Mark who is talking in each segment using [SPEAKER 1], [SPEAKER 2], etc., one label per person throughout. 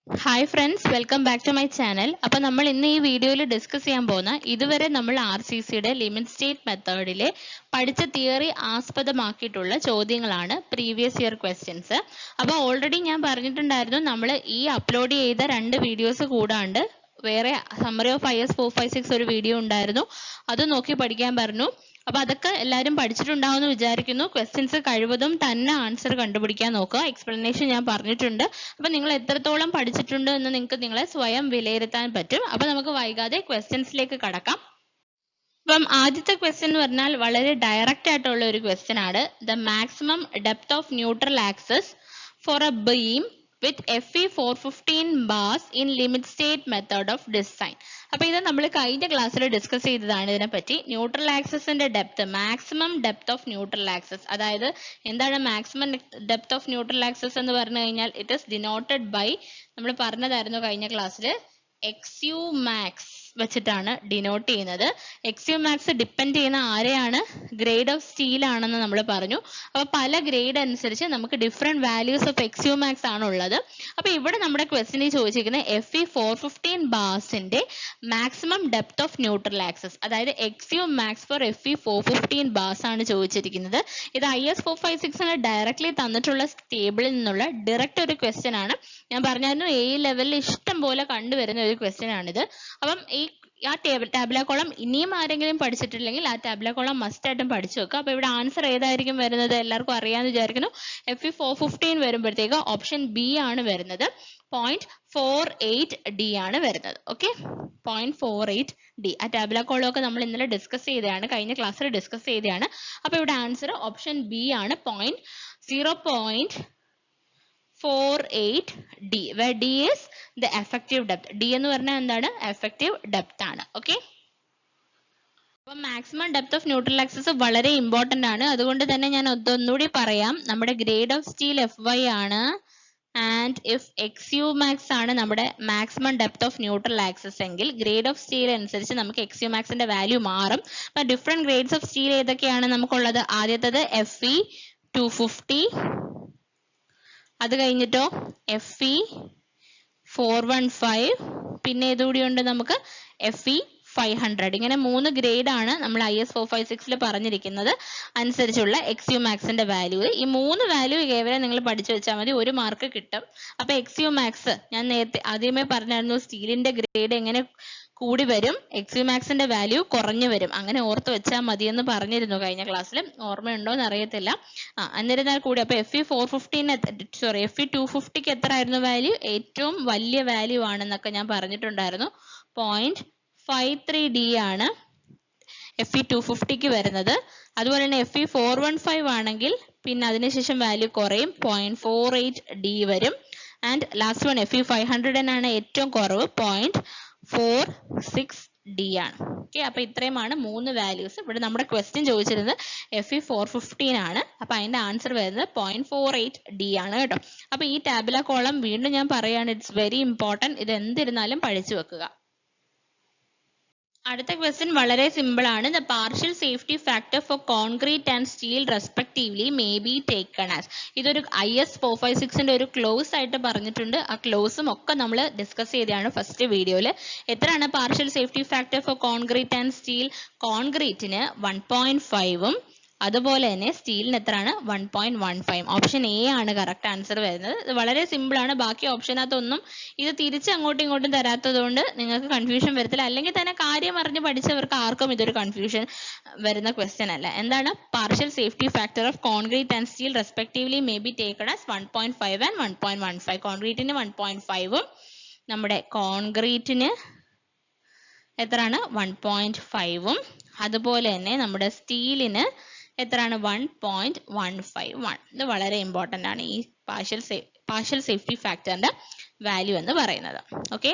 [SPEAKER 1] Hi friends, welcome back to my channel. അപ്പോൾ നമ്മൾ ഇന്ന് ഈ വീഡിയോയിൽ ഡിസ്കസ് ചെയ്യാൻ പോകുന്ന ഇതുവരെ നമ്മൾ RCCയുടെ ലിമിറ്റ് സ്റ്റേറ്റ് മെത്തേഡിലെ പഠിച്ച തിയറി ആസ്പദമാക്കിയിട്ടുള്ള ചോദ്യങ്ങളാണ് പ്രീവിയസ് ഇയർ ക്വസ്റ്റ്യൻസ്. അപ്പോൾ ഓൾറെഡി ഞാൻ പറഞ്ഞിട്ടുണ്ടായിരുന്നു, നമ്മൾ ഈ അപ്ലോഡ് ചെയ്ത 2 വീഡിയോസ് കൂടാണ്ട് വേറെ സമ്മറി ഓഫ് IS 456 ഒരു വീഡിയോ ഉണ്ടായിരുന്നു, അത് നോക്കി പഠിക്കാൻ പറഞ്ഞു. അപ്പൊ അതൊക്കെ എല്ലാവരും പഠിച്ചിട്ടുണ്ടാവുമെന്ന് വിചാരിക്കുന്നു. ക്വസ്റ്റ്യൻസ് കഴിവതും തന്നെ ആൻസർ കണ്ടുപിടിക്കാൻ നോക്കുക. എക്സ്പ്ലനേഷൻ ഞാൻ പറഞ്ഞിട്ടുണ്ട്. അപ്പൊ നിങ്ങൾ എത്രത്തോളം പഠിച്ചിട്ടുണ്ട് എന്ന് നിങ്ങൾക്ക് നിങ്ങളെ സ്വയം വിലയിരുത്താൻ പറ്റും. അപ്പൊ നമുക്ക് വൈകാതെ ക്വസ്റ്റ്യൻസിലേക്ക് കടക്കാം. അപ്പം ആദ്യത്തെ ക്വസ്റ്റ്യൻ എന്ന് പറഞ്ഞാൽ വളരെ ഡയറക്റ്റ് ആയിട്ടുള്ള ഒരു ക്വസ്റ്റ്യൻ ആണ്. The maximum depth of neutral axis for a beam with Fe 415 bars in limit state method of design. അപ്പൊ ഇത് നമ്മൾ കഴിഞ്ഞ ക്ലാസ്സിൽ ഡിസ്കസ് ചെയ്തതാണ്. ഇതിനെപ്പറ്റി ന്യൂട്രൽ ആക്സിസിന്റെ depth, maximum depth of neutral axis, അതായത് എന്താണ് maximum depth of neutral axis എന്ന് പറഞ്ഞു കഴിഞ്ഞാൽ ഇറ്റ് ഇസ് ഡിനോട്ടഡ് ബൈ, നമ്മൾ പറഞ്ഞതായിരുന്നു കഴിഞ്ഞ ക്ലാസ്സിൽ, XU max വെച്ചിട്ടാണ് ഡിനോട്ട് ചെയ്യുന്നത്. XU max ഡിപ്പെൻഡ് ചെയ്യുന്ന ആരെയാണ്? ഗ്രേഡ് ഓഫ് സ്റ്റീൽ ആണെന്ന് നമ്മൾ പറഞ്ഞു. അപ്പൊ പല ഗ്രേഡ് അനുസരിച്ച് നമുക്ക് different values of XU max ആണ് ഉള്ളത്. അപ്പൊ ഇവിടെ നമ്മുടെ ക്വസ്റ്റിനിൽ ചോദിച്ചിരിക്കുന്നത് Fe 415 ബാർസിന്റെ maximum depth of neutral axis, അതായത് XU max for Fe 415 bars ആണ് ചോദിച്ചിരിക്കുന്നത്. ഇത് IS 456 ഡയറക്ട്ലി തന്നിട്ടുള്ള ടേബിളിൽ നിന്നുള്ള ഡയറക്റ്റ് ഒരു ക്വസ്റ്റ്യൻ ആണ്. ഞാൻ പറഞ്ഞായിരുന്നു A ലെവലിൽ ഇഷ്ടം പോലെ കണ്ടുവരുന്ന ഒരു ക്വസ്റ്റ്യൻ ആണിത്. അപ്പം ആ ടാബുല കോളം ഇനിയും ആരെങ്കിലും പഠിച്ചിട്ടില്ലെങ്കിൽ ആ ടാബുല കോളം മസ്റ്റ് ആയിട്ടും പഠിച്ചു വെക്കുക. അപ്പൊ ഇവിടെ ആൻസർ ഏതായിരിക്കും വരുന്നത്? എല്ലാവർക്കും അറിയാമെന്ന് വിചാരിക്കുന്നു. Fe 415 വരുമ്പോഴത്തേക്ക് ഓപ്ഷൻ ബി ആണ് വരുന്നത്. 0.48D ആണ് വരുന്നത്. Okay, 0.48D. ആ ടാബുല കോളം ഒക്കെ നമ്മൾ ഇന്നലെ ഡിസ്കസ് ചെയ്തതാണ്, കഴിഞ്ഞ ക്ലാസ്സിൽ ഡിസ്കസ് ചെയ്തതാണ്. അപ്പൊ ഇവിടെ ആൻസർ ഓപ്ഷൻ ബി ആണ്, 0.48D, where D is the effective depth. D എന്ന് പറഞ്ഞാൽ എന്താണ്? എഫക്റ്റീവ് ഡെപ്ത് ആണ്. ഓക്കെ, അപ്പം maximum depth of neutral axis വളരെ ഇമ്പോർട്ടന്റ് ആണ്. അതുകൊണ്ട് തന്നെ ഞാൻ ഒന്നുകൂടി പറയാം. നമ്മുടെ ഗ്രേഡ് ഓഫ് സ്റ്റീൽ FY ആണ്, ആൻഡ് ഇഫ് XU max ആണ് നമ്മുടെ maximum depth of neutral axis എങ്കിൽ ഗ്രേഡ് ഓഫ് സ്റ്റീൽ അനുസരിച്ച് നമുക്ക് XU maxന്റെ വാല്യൂ മാറും. അപ്പൊ ഡിഫറെന്റ് ഗ്രേഡ്സ് ഓഫ് സ്റ്റീൽ ഏതൊക്കെയാണ് നമുക്കുള്ളത്? ആദ്യത്തേത് Fe 250, അത് കഴിഞ്ഞിട്ടോ Fe 415, പിന്നെ ഇതുകൂടി ഉണ്ട് നമുക്ക് Fe 500. ഇങ്ങനെ 3 ഗ്രേഡ് ആണ് നമ്മൾ IS 456 പറഞ്ഞിരിക്കുന്നത് അനുസരിച്ചുള്ള XU maxന്റെ വാല്യൂ. ഈ 3 വാല്യൂ കേവലം നിങ്ങൾ പഠിച്ചു വെച്ചാൽ മതി, 1 മാർക്ക് കിട്ടും. അപ്പൊ XU max ഞാൻ നേരത്തെ ആദ്യമേ പറഞ്ഞായിരുന്നു, സ്റ്റീലിന്റെ ഗ്രേഡ് എങ്ങനെ കൂടി വരും, XU maxന്റെ വാല്യൂ കുറഞ്ഞു വരും. അങ്ങനെ ഓർത്ത് വെച്ചാൽ മതി എന്ന് പറഞ്ഞിരുന്നു കഴിഞ്ഞ ക്ലാസ്സിൽ. ഓർമ്മയുണ്ടോ എന്ന് അറിയത്തില്ല. എന്നിരുന്നാൽ കൂടി അപ്പൊ Fe 250ക്ക് എത്ര ആയിരുന്നു വാല്യൂ? ഏറ്റവും വലിയ വാല്യൂ ആണെന്നൊക്കെ ഞാൻ പറഞ്ഞിട്ടുണ്ടായിരുന്നു. 0.53D ആണ് Fe 250ക്ക് വരുന്നത്. അതുപോലെ തന്നെ Fe 415 ആണെങ്കിൽ പിന്നെ അതിനുശേഷം വാല്യൂ കുറയും, 0.48D വരും. ആൻഡ് ലാസ്റ്റ് വൺ Fe 500 ആണ് ഏറ്റവും കുറവ്, 0.46D ആണ്. ഓക്കെ, അപ്പൊ ഇത്രയുമാണ് 3 വാല്യൂസ്. ഇവിടെ നമ്മുടെ ക്വസ്റ്റ്യൻ ചോദിച്ചിരുന്നത് Fe 415 ആണ്. അപ്പൊ അതിന്റെ ആൻസർ വരുന്നത് 0.48D ആണ് കേട്ടോ. അപ്പൊ ഈ ടാബുല കോളം വീണ്ടും ഞാൻ പറയാണ്, ഇറ്റ്സ് വെരി ഇമ്പോർട്ടന്റ്. ഇത് എന്തിരുന്നാലും പഠിച്ചു വെക്കുക. അടുത്ത ക്വസ്റ്റ്യൻ വളരെ സിമ്പിൾ ആണ്. The partial safety factor for concrete and steel respectively may be taken as. ഇതൊരു IS 456ന്റെ ഒരു ക്ലോസ് ആയിട്ട് പറഞ്ഞിട്ടുണ്ട്. ആ ക്ലോസും ഒക്കെ നമ്മൾ ഡിസ്കസ് ചെയ്തതാണ് ഫസ്റ്റ് വീഡിയോയിൽ. എത്രയാണ് partial safety factor for concrete and steel? കോൺക്രീറ്റിന് 1.5ഉം അതുപോലെ തന്നെ സ്റ്റീലിന് എത്രയാണ്? 1.15. ഓപ്ഷൻ എ ആണ് കറക്റ്റ് ആൻസർ വരുന്നത്. ഇത് വളരെ സിമ്പിൾ ആണ്. ബാക്കി ഓപ്ഷനകത്തൊന്നും ഇത് തിരിച്ച് അങ്ങോട്ടും ഇങ്ങോട്ടും തരാത്തത് കൊണ്ട് നിങ്ങൾക്ക് കൺഫ്യൂഷൻ വരത്തില്ല. അല്ലെങ്കിൽ തന്നെ കാര്യം അറിഞ്ഞ് പഠിച്ചവർക്ക് ആർക്കും ഇതൊരു കൺഫ്യൂഷൻ വരുന്ന ക്വസ്റ്റ്യൻ അല്ല. എന്താണ്? Partial safety factor of concrete and steel respectively may be taken as 1.5 and 1.15. കോൺക്രീറ്റിന് 1.5ഉം നമ്മുടെ കോൺക്രീറ്റിന് എത്രയാണ്? 1.5ഉം അതുപോലെ തന്നെ നമ്മുടെ സ്റ്റീലിന് എത്രയാണ്? 1.151. ഇത് വളരെ ഇമ്പോർട്ടന്റ് ആണ്, ഈ പാർഷ്യൽ സേഫ്റ്റി ഫാക്ടറിന്റെ വാല്യൂ എന്ന് പറയുന്നത്. ഓക്കെ,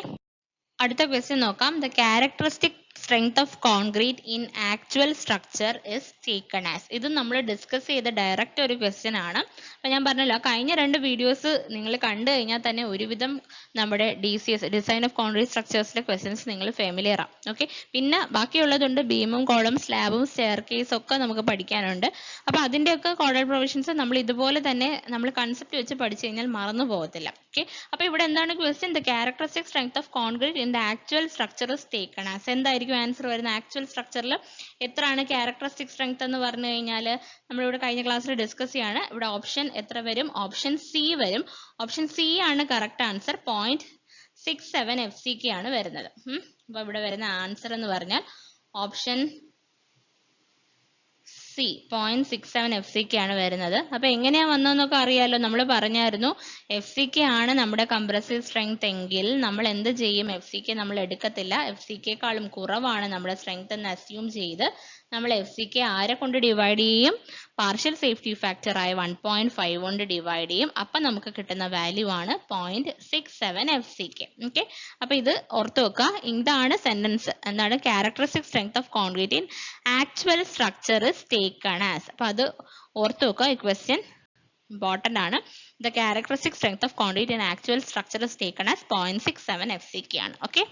[SPEAKER 1] അടുത്ത ക്വസ്റ്റ്യൻ നോക്കാം. The characteristic strength of concrete in actual structure is taken as. ഇത് നമ്മൾ ഡിസ്കസ് ചെയ്ത ഡയറക്റ്റ് ഒരു ക്വസ്റ്റ്യൻ ആണ്. അപ്പൊ ഞാൻ പറഞ്ഞല്ലോ കഴിഞ്ഞ രണ്ട് വീഡിയോസ് നിങ്ങൾ കണ്ടു കഴിഞ്ഞാൽ തന്നെ ഒരുവിധം നമ്മുടെ DCS ഡിസൈൻ ഓഫ് കോൺക്രീറ്റ് സ്ട്രക്ചേഴ്സിലെ ക്വസ്റ്റ്യൻസ് നിങ്ങൾ ഫെമിലിയർ ആണ്. ഓക്കെ, പിന്നെ ബാക്കിയുള്ളതുണ്ട് ബീമും കോളം സ്ലാബും സ്റ്റെയർ കേസ് ഒക്കെ നമുക്ക് പഠിക്കാനുണ്ട്. അപ്പൊ അതിന്റെയൊക്കെ കോഡൽ പ്രൊവിഷൻസ് നമ്മൾ ഇതുപോലെ തന്നെ നമ്മൾ കൺസെപ്റ്റ് വെച്ച് പഠിച്ചു കഴിഞ്ഞാൽ മറന്നു പോകത്തില്ല. ഓക്കെ, അപ്പൊ ഇവിടെ എന്താണ് question? The characteristic strength of concrete in the actual structure is taken as. എന്തായിരിക്കും ആൻസർ വരുന്ന? ആക്ച്വൽ സ്ട്രക്ചറിൽ എത്രയാണ് ക്യാരക്ടറിസ്റ്റിക് സ്ട്രെങ്ത് എന്ന് പറഞ്ഞു കഴിഞ്ഞാൽ നമ്മളിവിടെ കഴിഞ്ഞ ക്ലാസ്സിൽ ഡിസ്കസ് ചെയ്യാണ്. ഇവിടെ ഓപ്ഷൻ എത്ര വരും? ഓപ്ഷൻ സി വരും. ഓപ്ഷൻ സി ആണ് കറക്റ്റ് ആൻസർ. 0.67 FCK ആണ് വരുന്നത്. അപ്പൊ ഇവിടെ വരുന്ന ആൻസർ എന്ന് പറഞ്ഞാൽ ഓപ്ഷൻ സി 0.67 FCK ആണ് വരുന്നത്. അപ്പൊ എങ്ങനെയാ വന്നതെന്നൊക്കെ അറിയാലോ, നമ്മൾ പറഞ്ഞായിരുന്നു FCK ആണ് നമ്മുടെ കംപ്രസീവ് സ്ട്രെങ്ത് എങ്കിൽ നമ്മൾ എന്ത് ചെയ്യും? FCK നമ്മൾ എടുക്കത്തില്ല. FCKക്കാളും കുറവാണ് നമ്മുടെ സ്ട്രെങ്ത് എന്ന് അസ്യൂം ചെയ്ത് നമ്മൾ FCK ആരെ കൊണ്ട് ഡിവൈഡ് ചെയ്യും? പാർഷ്യൽ സേഫ്റ്റി ഫാക്ടർ ആയ 1.5 കൊണ്ട് ഡിവൈഡ് ചെയ്യും. അപ്പൊ നമുക്ക് കിട്ടുന്ന വാല്യൂ ആണ് 0.67 FCK. ഓക്കെ, അപ്പൊ ഇത് ഓർത്ത് വെക്കുക. ഇതാണ് സെന്റൻസ്. എന്താണ്? Characteristic strength of concrete in actual structure is taken as. അപ്പൊ അത് ഓർത്ത് വെക്കുക. ഈ ക്വസ്റ്റ്യൻ ഇമ്പോർട്ടന്റ് ആണ്. The characteristic strength of concrete in actual structure is taken as 0.67 FCK ആണ്. ഓക്കെ,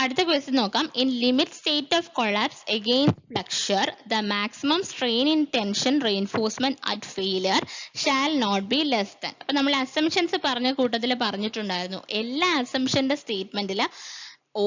[SPEAKER 1] അടുത്ത ക്വസ്റ്റ്യൻ നോക്കാം. In limit state of collapse against flexure the maximum strain in tension reinforcement at failure shall not be less than. അപ്പൊ നമ്മൾ assumptions പറഞ്ഞ കൂട്ടത്തിൽ പറഞ്ഞിട്ടുണ്ടായിരുന്നു എല്ലാ അസംഷന്റെ സ്റ്റേറ്റ്മെന്റിൽ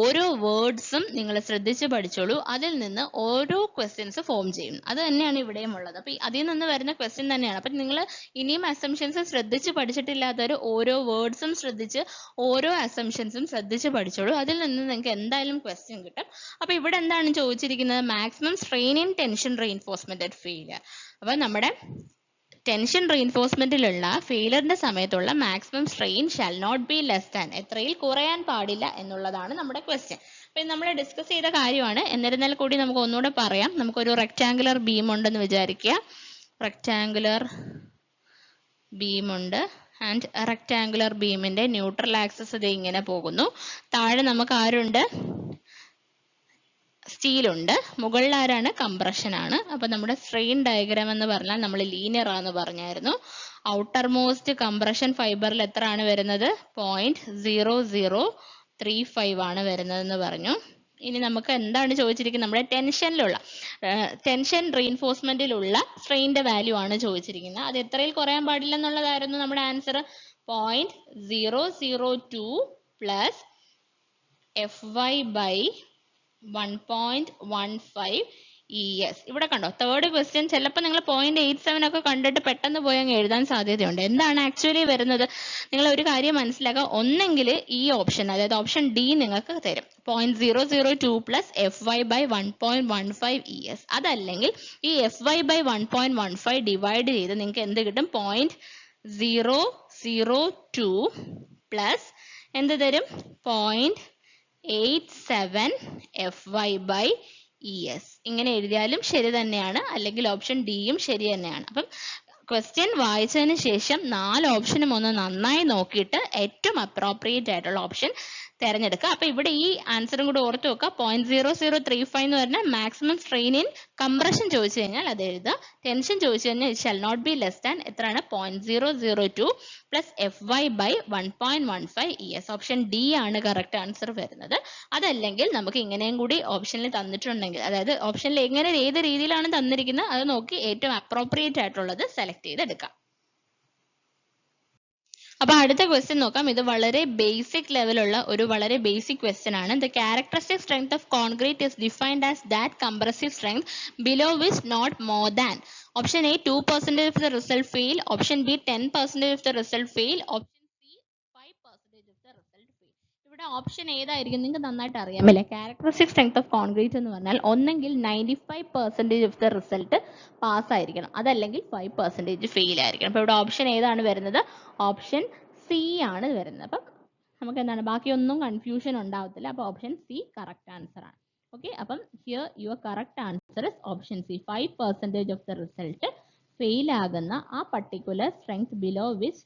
[SPEAKER 1] ഓരോ വേർഡ്സും നിങ്ങൾ ശ്രദ്ധിച്ച് പഠിച്ചോളൂ. അതിൽ നിന്ന് ഓരോ ക്വസ്റ്റ്യൻസ് ഫോം ചെയ്യും. അത് തന്നെയാണ് ഇവിടെയും ഉള്ളത്. അപ്പൊ അതിൽ നിന്ന് വരുന്ന ക്വസ്റ്റ്യൻ തന്നെയാണ്. അപ്പൊ നിങ്ങൾ ഇനിയും അസംഷൻസ് ശ്രദ്ധിച്ച് പഠിച്ചിട്ടില്ലാത്തവർ ഓരോ വേർഡ്സും ശ്രദ്ധിച്ച് ഓരോ അസംഷൻസും ശ്രദ്ധിച്ച് പഠിച്ചോളൂ. അതിൽ നിന്ന് നിങ്ങൾക്ക് എന്തായാലും ക്വസ്റ്റ്യൻ കിട്ടും. അപ്പൊ ഇവിടെ എന്താണ് ചോദിച്ചിരിക്കുന്നത്? Maximum strain in tension reinforcement at failure. അപ്പൊ നമ്മുടെ ടെൻഷൻ റീഇൻഫോഴ്സ്മെന്റിലുള്ള ഫെയിലറിന്റെ സമയത്തുള്ള maximum strain shall not be less than, എത്രയിൽ കുറയാൻ പാടില്ല എന്നുള്ളതാണ് നമ്മുടെ ക്വസ്റ്റ്യൻ. അപ്പൊ നമ്മൾ ഡിസ്കസ് ചെയ്ത കാര്യമാണ്. എന്നിരുന്നാൽ കൂടി നമുക്ക് ഒന്നുകൂടെ പറയാം. നമുക്കൊരു റെക്ടാങ്കുലർ ബീം ഉണ്ടെന്ന് വിചാരിക്കുക. റെക്ടാങ്കുലർ ബീം ഉണ്ട് ആൻഡ് റെക്ടാങ്കുലർ ബീമിന്റെ ന്യൂട്രൽ ആക്സിസ് ഇത് ഇങ്ങനെ പോകുന്നു. താഴെ നമുക്ക് ആരുണ്ട്? സ്റ്റീൽ ഉണ്ട്. മുകളിൽ ആരാണ്? കംപ്രഷൻ ആണ്. അപ്പൊ നമ്മുടെ സ്ട്രെയിൻ ഡയഗ്രാം എന്ന് പറഞ്ഞാൽ നമ്മൾ ലീനിയർ ആണെന്ന് പറഞ്ഞായിരുന്നു. ഔട്ടർ മോസ്റ്റ് കംപ്രഷൻ ഫൈബറിൽ എത്ര ആണ് വരുന്നത്? 0.0035 ആണ് വരുന്നതെന്ന് പറഞ്ഞു. ഇനി നമുക്ക് എന്താണ് ചോദിച്ചിരിക്കുന്നത്? നമ്മുടെ ടെൻഷൻ റീഇൻഫോഴ്സ്മെന്റിലുള്ള സ്ട്രെയിന്റെ വാല്യൂ ആണ് ചോദിച്ചിരിക്കുന്നത്. അത് എത്രയിൽ കുറയാൻ പാടില്ല എന്നുള്ളതായിരുന്നു നമ്മുടെ answer. 0.002 plus FY by 1.15 ES. ഇവിടെ കണ്ടോ, തേർഡ് ക്വസ്റ്റ്യൻ ചിലപ്പോൾ നിങ്ങൾ 0.87 ഒക്കെ കണ്ടിട്ട് പെട്ടെന്ന് പോയി അങ്ങ് എഴുതാൻ സാധ്യതയുണ്ട്. എന്താണ് ആക്ച്വലി വരുന്നത്? നിങ്ങൾ ഒരു കാര്യം മനസ്സിലാക്കുക. ഒന്നെങ്കിൽ ഈ ഓപ്ഷൻ, അതായത് ഓപ്ഷൻ ഡി നിങ്ങൾക്ക് തരും 0.002 പ്ലസ് FY by 1.15 ES. അതല്ലെങ്കിൽ ഈ FY by 1.15 ഡിവൈഡ് ചെയ്ത് നിങ്ങൾക്ക് എന്ത് കിട്ടും? 0.002 പ്ലസ് എന്ത് തരും? 0.87 FY by ES. ഇങ്ങനെ എഴുതിയാലും ശരി തന്നെയാണ്, അല്ലെങ്കിൽ ഓപ്ഷൻ ഡിയും ശരി തന്നെയാണ്. അപ്പം ക്വസ്റ്റ്യൻ വായിച്ചതിന് ശേഷം 4 ഓപ്ഷനും ഒന്ന് നന്നായി നോക്കിയിട്ട് ഏറ്റവും അപ്രോപ്രിയേറ്റ് ആയിട്ടുള്ള ഓപ്ഷൻ തിരഞ്ഞെടുക്കുക. അപ്പൊ ഇവിടെ ഈ ആൻസറും കൂടെ ഓർത്ത് വെക്കുക. 0.0035 എന്ന് പറഞ്ഞാൽ മാക്സിമം സ്ട്രെയിൻ ഇൻ കംപ്രഷൻ ചോദിച്ചു കഴിഞ്ഞാൽ അത് എഴുതുക. ടെൻഷൻ ചോദിച്ചു കഴിഞ്ഞാൽ shall not be less than എത്രയാണ്? 0.002 plus FY by 1.15 ES. Option D ആണ് കറക്റ്റ് ആൻസർ വരുന്നത്. അതല്ലെങ്കിൽ നമുക്ക് ഇങ്ങനെയും കൂടി ഓപ്ഷനിൽ തന്നിട്ടുണ്ടെങ്കിൽ, അതായത് ഓപ്ഷനിൽ എങ്ങനെ ഏത് രീതിയിലാണ് തന്നിരിക്കുന്നത് അത് നോക്കി ഏറ്റവും അപ്രോപ്രിയേറ്റ് ആയിട്ടുള്ളത് സെലക്ട് ചെയ്തെടുക്കാം. അപ്പൊ അടുത്ത ക്വസ്റ്റ്യൻ നോക്കാം. ഇത് വളരെ ബേസിക് ലെവലുള്ള ഒരു വളരെ ബേസിക് ക്വസ്റ്റ്യൻ ആണ്. The characteristic strength of concrete is defined as that compressive strength below which not more than. Option A 2% of the result fail, option B 10% of the result fail, option C 5% of the result fail. ഇവിടെ option ഏതായിരിക്കും നിങ്ങൾക്ക് നന്നായിട്ട് അറിയാമല്ലേ? Characteristic strength of concrete എന്ന് പറഞ്ഞാൽ ഒന്നെങ്കിൽ 95% of the result pass ആയിരിക്കണം, അതല്ലെങ്കിൽ 5% ഫെയിൽ ആയിരിക്കണം. അപ്പൊ ഇവിടെ ഓപ്ഷൻ ഏതാണ് വരുന്നത്? ഓപ്ഷൻ സി ആണ് വരുന്നത്. അപ്പം നമുക്ക് എന്താണ്, ബാക്കിയൊന്നും കൺഫ്യൂഷൻ ഉണ്ടാവത്തില്ല. അപ്പൊ ഓപ്ഷൻ സി കറക്റ്റ് ആൻസർ ആണ്. ഓക്കെ, അപ്പം here your correct answer is option C. 5% of the result fail ആകുന്ന ആ particular strength below which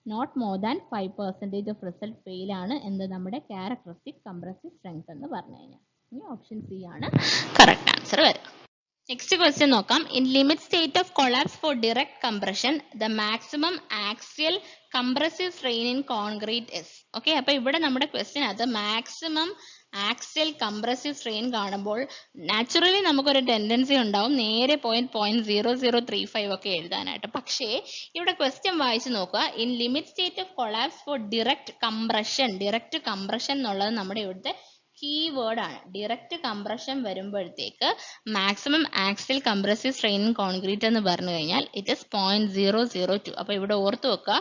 [SPEAKER 1] not more than 5% of result fail ആണ് എന്ത് നമ്മുടെ ക്യാരക്ടറിസ്റ്റിക് കംപ്രസീവ് സ്ട്രെങ്ത് എന്ന് പറഞ്ഞു കഴിഞ്ഞാൽ. ഇനി ഓപ്ഷൻ സി ആണ് കറക്റ്റ് ആൻസർ വരിക. നെക്സ്റ്റ് ക്വസ്റ്റ്യൻ നോക്കാം. In limit state of collapse for direct compression the maximum axial compressive strain in concrete is. Okay, അപ്പൊ ഇവിടെ നമ്മുടെ ക്വസ്റ്റ്യൻ അത് മാക്സിമം ആക്സിയൽ കംപ്രസീവ് സ്ട്രെയിൻ കാണുമ്പോൾ നാച്ചുറലി നമുക്കൊരു ടെൻഡൻസി ഉണ്ടാവും നേരെ 0.0035 ഒക്കെ എഴുതാനായിട്ട്. പക്ഷേ ഇവിടെ ക്വസ്റ്റ്യൻ വായിച്ചു നോക്കുക. In limit state of collapse for direct compression എന്നുള്ളത് നമ്മുടെ ഇവിടുത്തെ കീവേഡ് ആണ്. ഡിറക്റ്റ് കംപ്രഷൻ വരുമ്പോഴത്തേക്ക് maximum axial compressive strain in concrete എന്ന് പറഞ്ഞു കഴിഞ്ഞാൽ ഇറ്റ് ഇസ് 0.002. അപ്പൊ ഇവിടെ ഓർത്ത് വെക്കുക,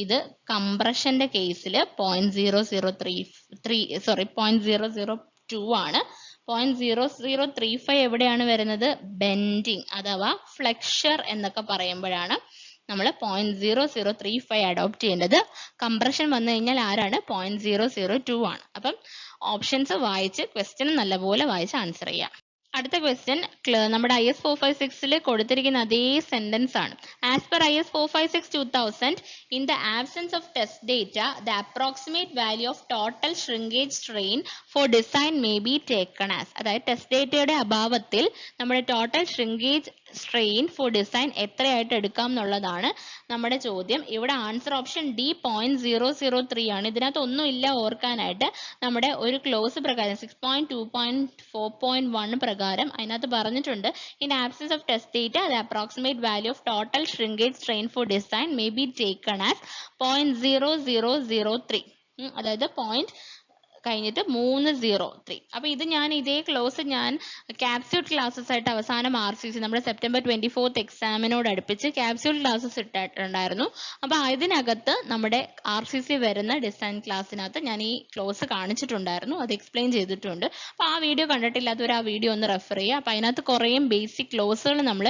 [SPEAKER 1] ഇത് കംപ്രഷന്റെ കേസിൽ 0.002 ആണ്. 0.0035 എവിടെയാണ് വരുന്നത്? ബെൻഡിങ് അഥവാ ഫ്ലെക്ചർ എന്നൊക്കെ പറയുമ്പോഴാണ് നമ്മൾ 0.0035 അഡോപ്റ്റ് ചെയ്യേണ്ടത്. കംപ്രഷൻ വന്നു കഴിഞ്ഞാൽ ആരാണ്? 0.002 ആണ്. അപ്പം ഓപ്ഷൻസ് വായിച്ച് ക്വസ്റ്റ്യൻ നല്ലപോലെ വായിച്ച് ആൻസർ ചെയ്യാം. അടുത്ത ക്വസ്റ്റ്യൻ നമ്മുടെ IS 456 കൊടുത്തിരിക്കുന്ന അതേ സെന്റൻസ് ആണ്. As per IS 456/2000 in the absence of test data the approximate value of total shrinkage strain for design may be taken as. അതായത് ടെസ്റ്റ് ഡേറ്റയുടെ അഭാവത്തിൽ നമ്മുടെ total shrinkage strain for design എത്രയായിട്ട് എടുക്കാം എന്നുള്ളതാണ് നമ്മുടെ ചോദ്യം. ഇവിടെ ആൻസർ ഓപ്ഷൻ ഡി 0.003 ആണ്. ഇതിനകത്ത് ഒന്നും ഇല്ല ഓർക്കാനായിട്ട്. നമ്മുടെ ഒരു ക്ലോസ് പ്രകാരം 6.2.4.1 പ്രകാരം അതിനകത്ത് പറഞ്ഞിട്ടുണ്ട് in absence of test data the approximate value of total shrinkage strain for design may be taken as 0.0003. അതായത് കഴിഞ്ഞിട്ട് 303. അപ്പൊ ഇത് ഞാൻ ഇതേ ക്ലോസ് ഞാൻ ക്യാപ്സ്യൂൾ ക്ലാസ്സസ് ആയിട്ട് അവസാനം RCC നമ്മുടെ സെപ്റ്റംബർ 24th എക്സാമിനോട് അടുപ്പിച്ച് ക്യാപ്സ്യൂൾ ക്ലാസ്സസ് ഇട്ടിട്ടുണ്ടായിരുന്നു. അപ്പൊ അതിനകത്ത് നമ്മുടെ RCC വരുന്ന ഡിസൈൻ ക്ലാസ്സിനകത്ത് ഞാൻ ഈ ക്ലോസ് കാണിച്ചിട്ടുണ്ടായിരുന്നു, അത് എക്സ്പ്ലെയിൻ ചെയ്തിട്ടുണ്ട്. അപ്പൊ ആ വീഡിയോ കണ്ടിട്ടില്ലാത്തവർ ആ വീഡിയോ ഒന്ന് റെഫർ ചെയ്യുക. അപ്പൊ അതിനകത്ത് കുറേ ബേസിക് ക്ലോസുകൾ നമ്മൾ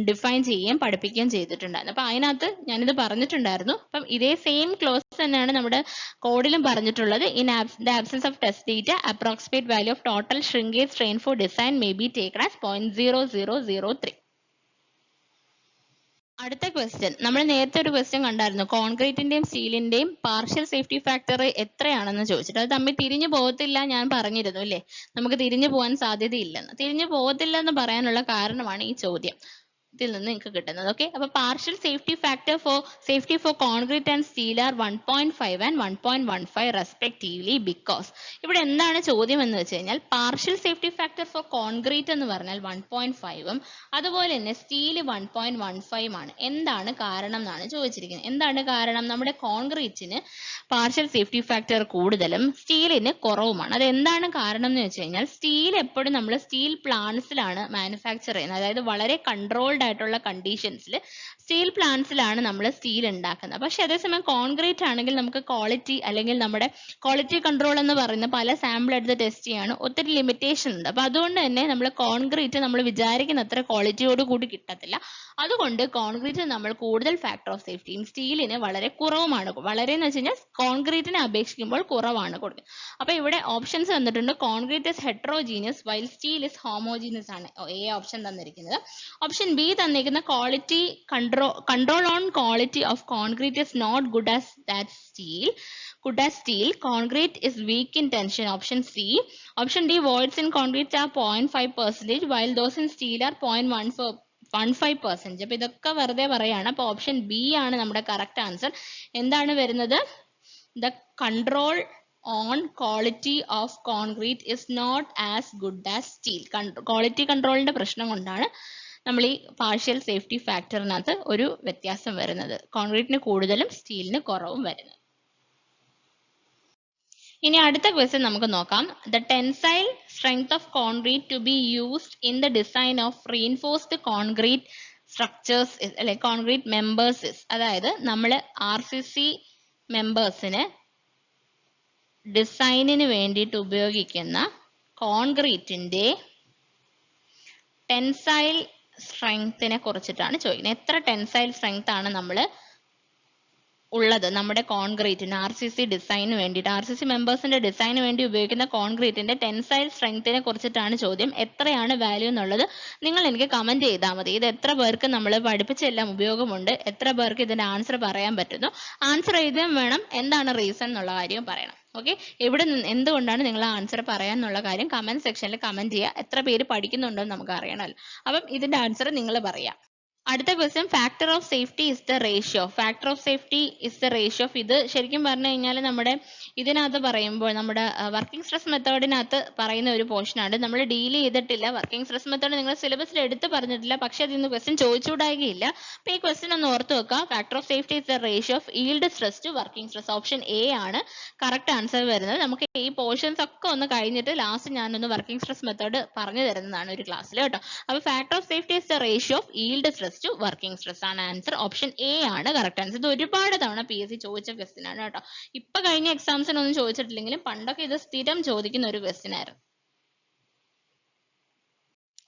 [SPEAKER 1] ഡിഫൈൻ ചെയ്യുകയും പഠിപ്പിക്കുകയും ചെയ്തിട്ടുണ്ടായിരുന്നു. അപ്പൊ അതിനകത്ത് ഞാനിത് പറഞ്ഞിട്ടുണ്ടായിരുന്നു. അപ്പം ഇതേ സെയിം ക്ലോസ് തന്നെയാണ് നമ്മുടെ കോഡിലും പറഞ്ഞിട്ടുള്ളത്. In the absence of test data approximate value of total shrinkage strain for design may be taken as 0.0003. അടുത്ത ക്വസ്റ്റ്യൻ, നമ്മൾ നേരത്തെ ഒരു ക്വസ്റ്റ്യൻ കണ്ടായിരുന്നു, കോൺക്രീറ്റിന്റെയും സ്റ്റീലിന്റെയും പാർഷ്യൽ സേഫ്റ്റി ഫാക്ടർ എത്രയാണെന്ന് ചോദിച്ചിട്ട്. അത് തമ്മിൽ തിരിഞ്ഞു പോകത്തില്ല ഞാൻ പറഞ്ഞിരുന്നു അല്ലേ, നമുക്ക് തിരിഞ്ഞു പോകാൻ സാധ്യതയില്ലെന്ന്. തിരിഞ്ഞു പോകത്തില്ല എന്ന് പറയാനുള്ള കാരണമാണ് ഈ ചോദ്യം ഇതിൽ നിന്ന് നിങ്ങൾക്ക് കിട്ടുന്നത്. ഓക്കെ, അപ്പൊ partial safety factor for concrete and steel are 1.5 and 1.15 respectively. Because ഇവിടെ എന്താണ് ചോദ്യം എന്ന് വെച്ച് കഴിഞ്ഞാൽ partial safety factor for concrete എന്ന് പറഞ്ഞാൽ 1.5ഉം അതുപോലെ തന്നെ സ്റ്റീൽ 1.15 ആണ്. എന്താണ് കാരണം എന്നാണ് ചോദിച്ചിരിക്കുന്നത്. എന്താണ് കാരണം? നമ്മുടെ കോൺക്രീറ്റിന് പാർഷ്യൽ സേഫ്റ്റി ഫാക്ടർ കൂടുതലും സ്റ്റീലിന് കുറവുമാണ്. അത് എന്താണ് കാരണം എന്ന് വെച്ച് കഴിഞ്ഞാൽ സ്റ്റീൽ എപ്പോഴും നമ്മൾ സ്റ്റീൽ പ്ലാന്റ്സിലാണ് മാനുഫാക്ചർ ചെയ്യുന്നത്. അതായത് വളരെ കൺട്രോൾഡ് ആയിട്ടുള്ള കണ്ടീഷൻസിൽ സ്റ്റീൽ പ്ലാന്റ്സിലാണ് നമ്മൾ സ്റ്റീൽ ഉണ്ടാക്കുന്നത്. പക്ഷെ അതേസമയം കോൺക്രീറ്റ് ആണെങ്കിൽ നമുക്ക് ക്വാളിറ്റി അല്ലെങ്കിൽ നമ്മുടെ ക്വാളിറ്റി കൺട്രോൾ എന്ന് പറയുന്ന പല സാമ്പിൾ എടുത്ത് ടെസ്റ്റ് ചെയ്യാണ് ഒത്തിരി ലിമിറ്റേഷൻ ഉണ്ട്. അപ്പൊ അതുകൊണ്ട് തന്നെ നമ്മൾ കോൺക്രീറ്റ് നമ്മൾ വിചാരിക്കുന്ന അത്ര ക്വാളിറ്റിയോട് കൂടി കിട്ടത്തില്ല. അതുകൊണ്ട് കോൺക്രീറ്റ് നമ്മൾ കൂടുതൽ ഫാക്ടർ ഓഫ് സേഫ്റ്റിയും സ്റ്റീലിന് വളരെ കുറവുമാണ്. വളരെ എന്ന് വെച്ച് കഴിഞ്ഞാൽ കോൺക്രീറ്റിനെ അപേക്ഷിക്കുമ്പോൾ കുറവാണ് കൊടുക്കുന്നത്. അപ്പൊ ഇവിടെ ഓപ്ഷൻസ് തന്നിട്ടുണ്ട്. Concrete is heterogeneous while steel is homogeneous ആണ് എ ഓപ്ഷൻ തന്നിരിക്കുന്നത്. ഓപ്ഷൻ ബി തന്നിരിക്കുന്ന quality control on quality of concrete is not good as steel. Concrete is weak in tension. Option C. Option D, voids in concrete are 0.5% while those in steel are 0.15%. അപ്പൊ ഇതൊക്കെ വെറുതെ പറയാണ്. അപ്പൊ option B ആണ് നമ്മുടെ correct answer. എന്താണ് വരുന്നത്? The control on quality of concrete is not as good as steel. Quality കൺട്രോളിന്റെ പ്രശ്നം കൊണ്ടാണ് നമ്മൾ ഈ പാർഷ്യൽ സേഫ്റ്റി ഫാക്ടറിനകത്ത് ഒരു വ്യത്യാസം വരുന്നത്. കോൺക്രീറ്റിന് കൂടുതലും സ്റ്റീലിന് കുറവും വരുന്നത്. ഇനി അടുത്ത ക്വസ്റ്റ്യൻ നമുക്ക് നോക്കാം. The tensile strength of concrete to be used in the design of reinforced concrete structures അല്ലെ കോൺക്രീറ്റ് മെമ്പേഴ്സ്. അതായത് നമ്മൾ RCC മെമ്പേഴ്സിന് ഡിസൈനിന് വേണ്ടിയിട്ട് ഉപയോഗിക്കുന്ന കോൺക്രീറ്റിന്റെ ടെൻസൈൽ സ്ട്രെങ്ത്തിനെ കുറിച്ചിട്ടാണ് ചോദിക്കുന്നത്. എത്ര ടെൻസൈൽ സ്ട്രെങ്ത് ആണ് നമ്മൾ ഉള്ളത് നമ്മുടെ കോൺക്രീറ്റിന് RCC ഡിസൈന് വേണ്ടിയിട്ട്, RCC മെമ്പേഴ്സിന്റെ ഡിസൈന് വേണ്ടി ഉപയോഗിക്കുന്ന കോൺക്രീറ്റിന്റെ ടെൻസൈൽ സ്ട്രെങ്ത്തിനെ കുറിച്ചിട്ടാണ് ചോദ്യം. എത്രയാണ് വാല്യൂ എന്നുള്ളത് നിങ്ങൾ എനിക്ക് കമന്റ് ചെയ്താൽ മതി. ഇത് എത്ര പേർക്ക് നമ്മൾ പഠിപ്പിച്ചെല്ലാം ഉപയോഗമുണ്ട്, എത്ര പേർക്ക് ഇതിന്റെ ആൻസർ പറയാൻ പറ്റുന്നു. ആൻസർ എഴുതാൻ വേണം, എന്താണ് റീസൺ എന്നുള്ള കാര്യം പറയണം. ഓക്കെ, എവിടെ നിന്ന് എന്തുകൊണ്ടാണ് നിങ്ങൾ ആൻസർ പറയാന്നുള്ള കാര്യം കമന്റ് സെക്ഷനിൽ കമന്റ് ചെയ്യുക. എത്ര പേര് പഠിക്കുന്നുണ്ടോ എന്ന് നമുക്ക് അറിയണമല്ലോ. അപ്പം ഇതിന്റെ ആൻസർ നിങ്ങൾ പറയാം. അടുത്ത question, factor of safety is the ratio. Factor of safety is the ratio of, ഇത് ശരിക്കും പറഞ്ഞു കഴിഞ്ഞാൽ നമ്മുടെ ഇതിനകത്ത് പറയുമ്പോൾ നമ്മുടെ വർക്കിംഗ് സ്ട്രെസ് മെത്തേഡിനകത്ത് പറയുന്ന ഒരു പോർഷൻ ആണ്. നമ്മൾ ഡീൽ ചെയ്തിട്ടില്ല. വർക്കിംഗ് സ്ട്രെസ് മെത്തേഡ് നിങ്ങൾ സിലബസിൽ എടുത്ത് പറഞ്ഞിട്ടില്ല, പക്ഷെ അതിൽ നിന്ന് ക്വസ്റ്റ്യൻ ചോദിച്ചുകൂടായികയില്ല. അപ്പൊ ഈ ക്വസ്റ്റ്യൻ ഒന്ന് ഓർത്ത് വെക്കുക. Factor of safety is the ratio of yield stress to working stress. Option A ആണ് കറക്റ്റ് ആൻസർ വരുന്നത്. നമുക്ക് ഈ പോർഷൻസ് ഒക്കെ ഒന്ന് കഴിഞ്ഞിട്ട് ലാസ്റ്റ് ഞാനൊന്ന് വർക്കിംഗ് സ്ട്രെസ് മെത്തേഡ് പറഞ്ഞു തരുന്നതാണ് ഒരു ക്ലാസ്സിൽ കേട്ടോ. അപ്പൊ factor of safety is the ratio of yield stress to working stress ആണ് ആൻസർ. ഓപ്ഷൻ എ ആണ് കറക്റ്റ് ആൻസർ. ഇത് ഒരുപാട് തവണ PSC ചോദിച്ച ക്വസ്റ്റ്യൻ ആണ് കേട്ടോ. ഇപ്പൊ കഴിഞ്ഞ എക്സാംസിനൊന്നും ചോദിച്ചിട്ടില്ലെങ്കിലും പണ്ടൊക്കെ ഇത് സ്ഥിരം ചോദിക്കുന്ന ഒരു ക്വസ്റ്റ്യൻ ആയിരുന്നു.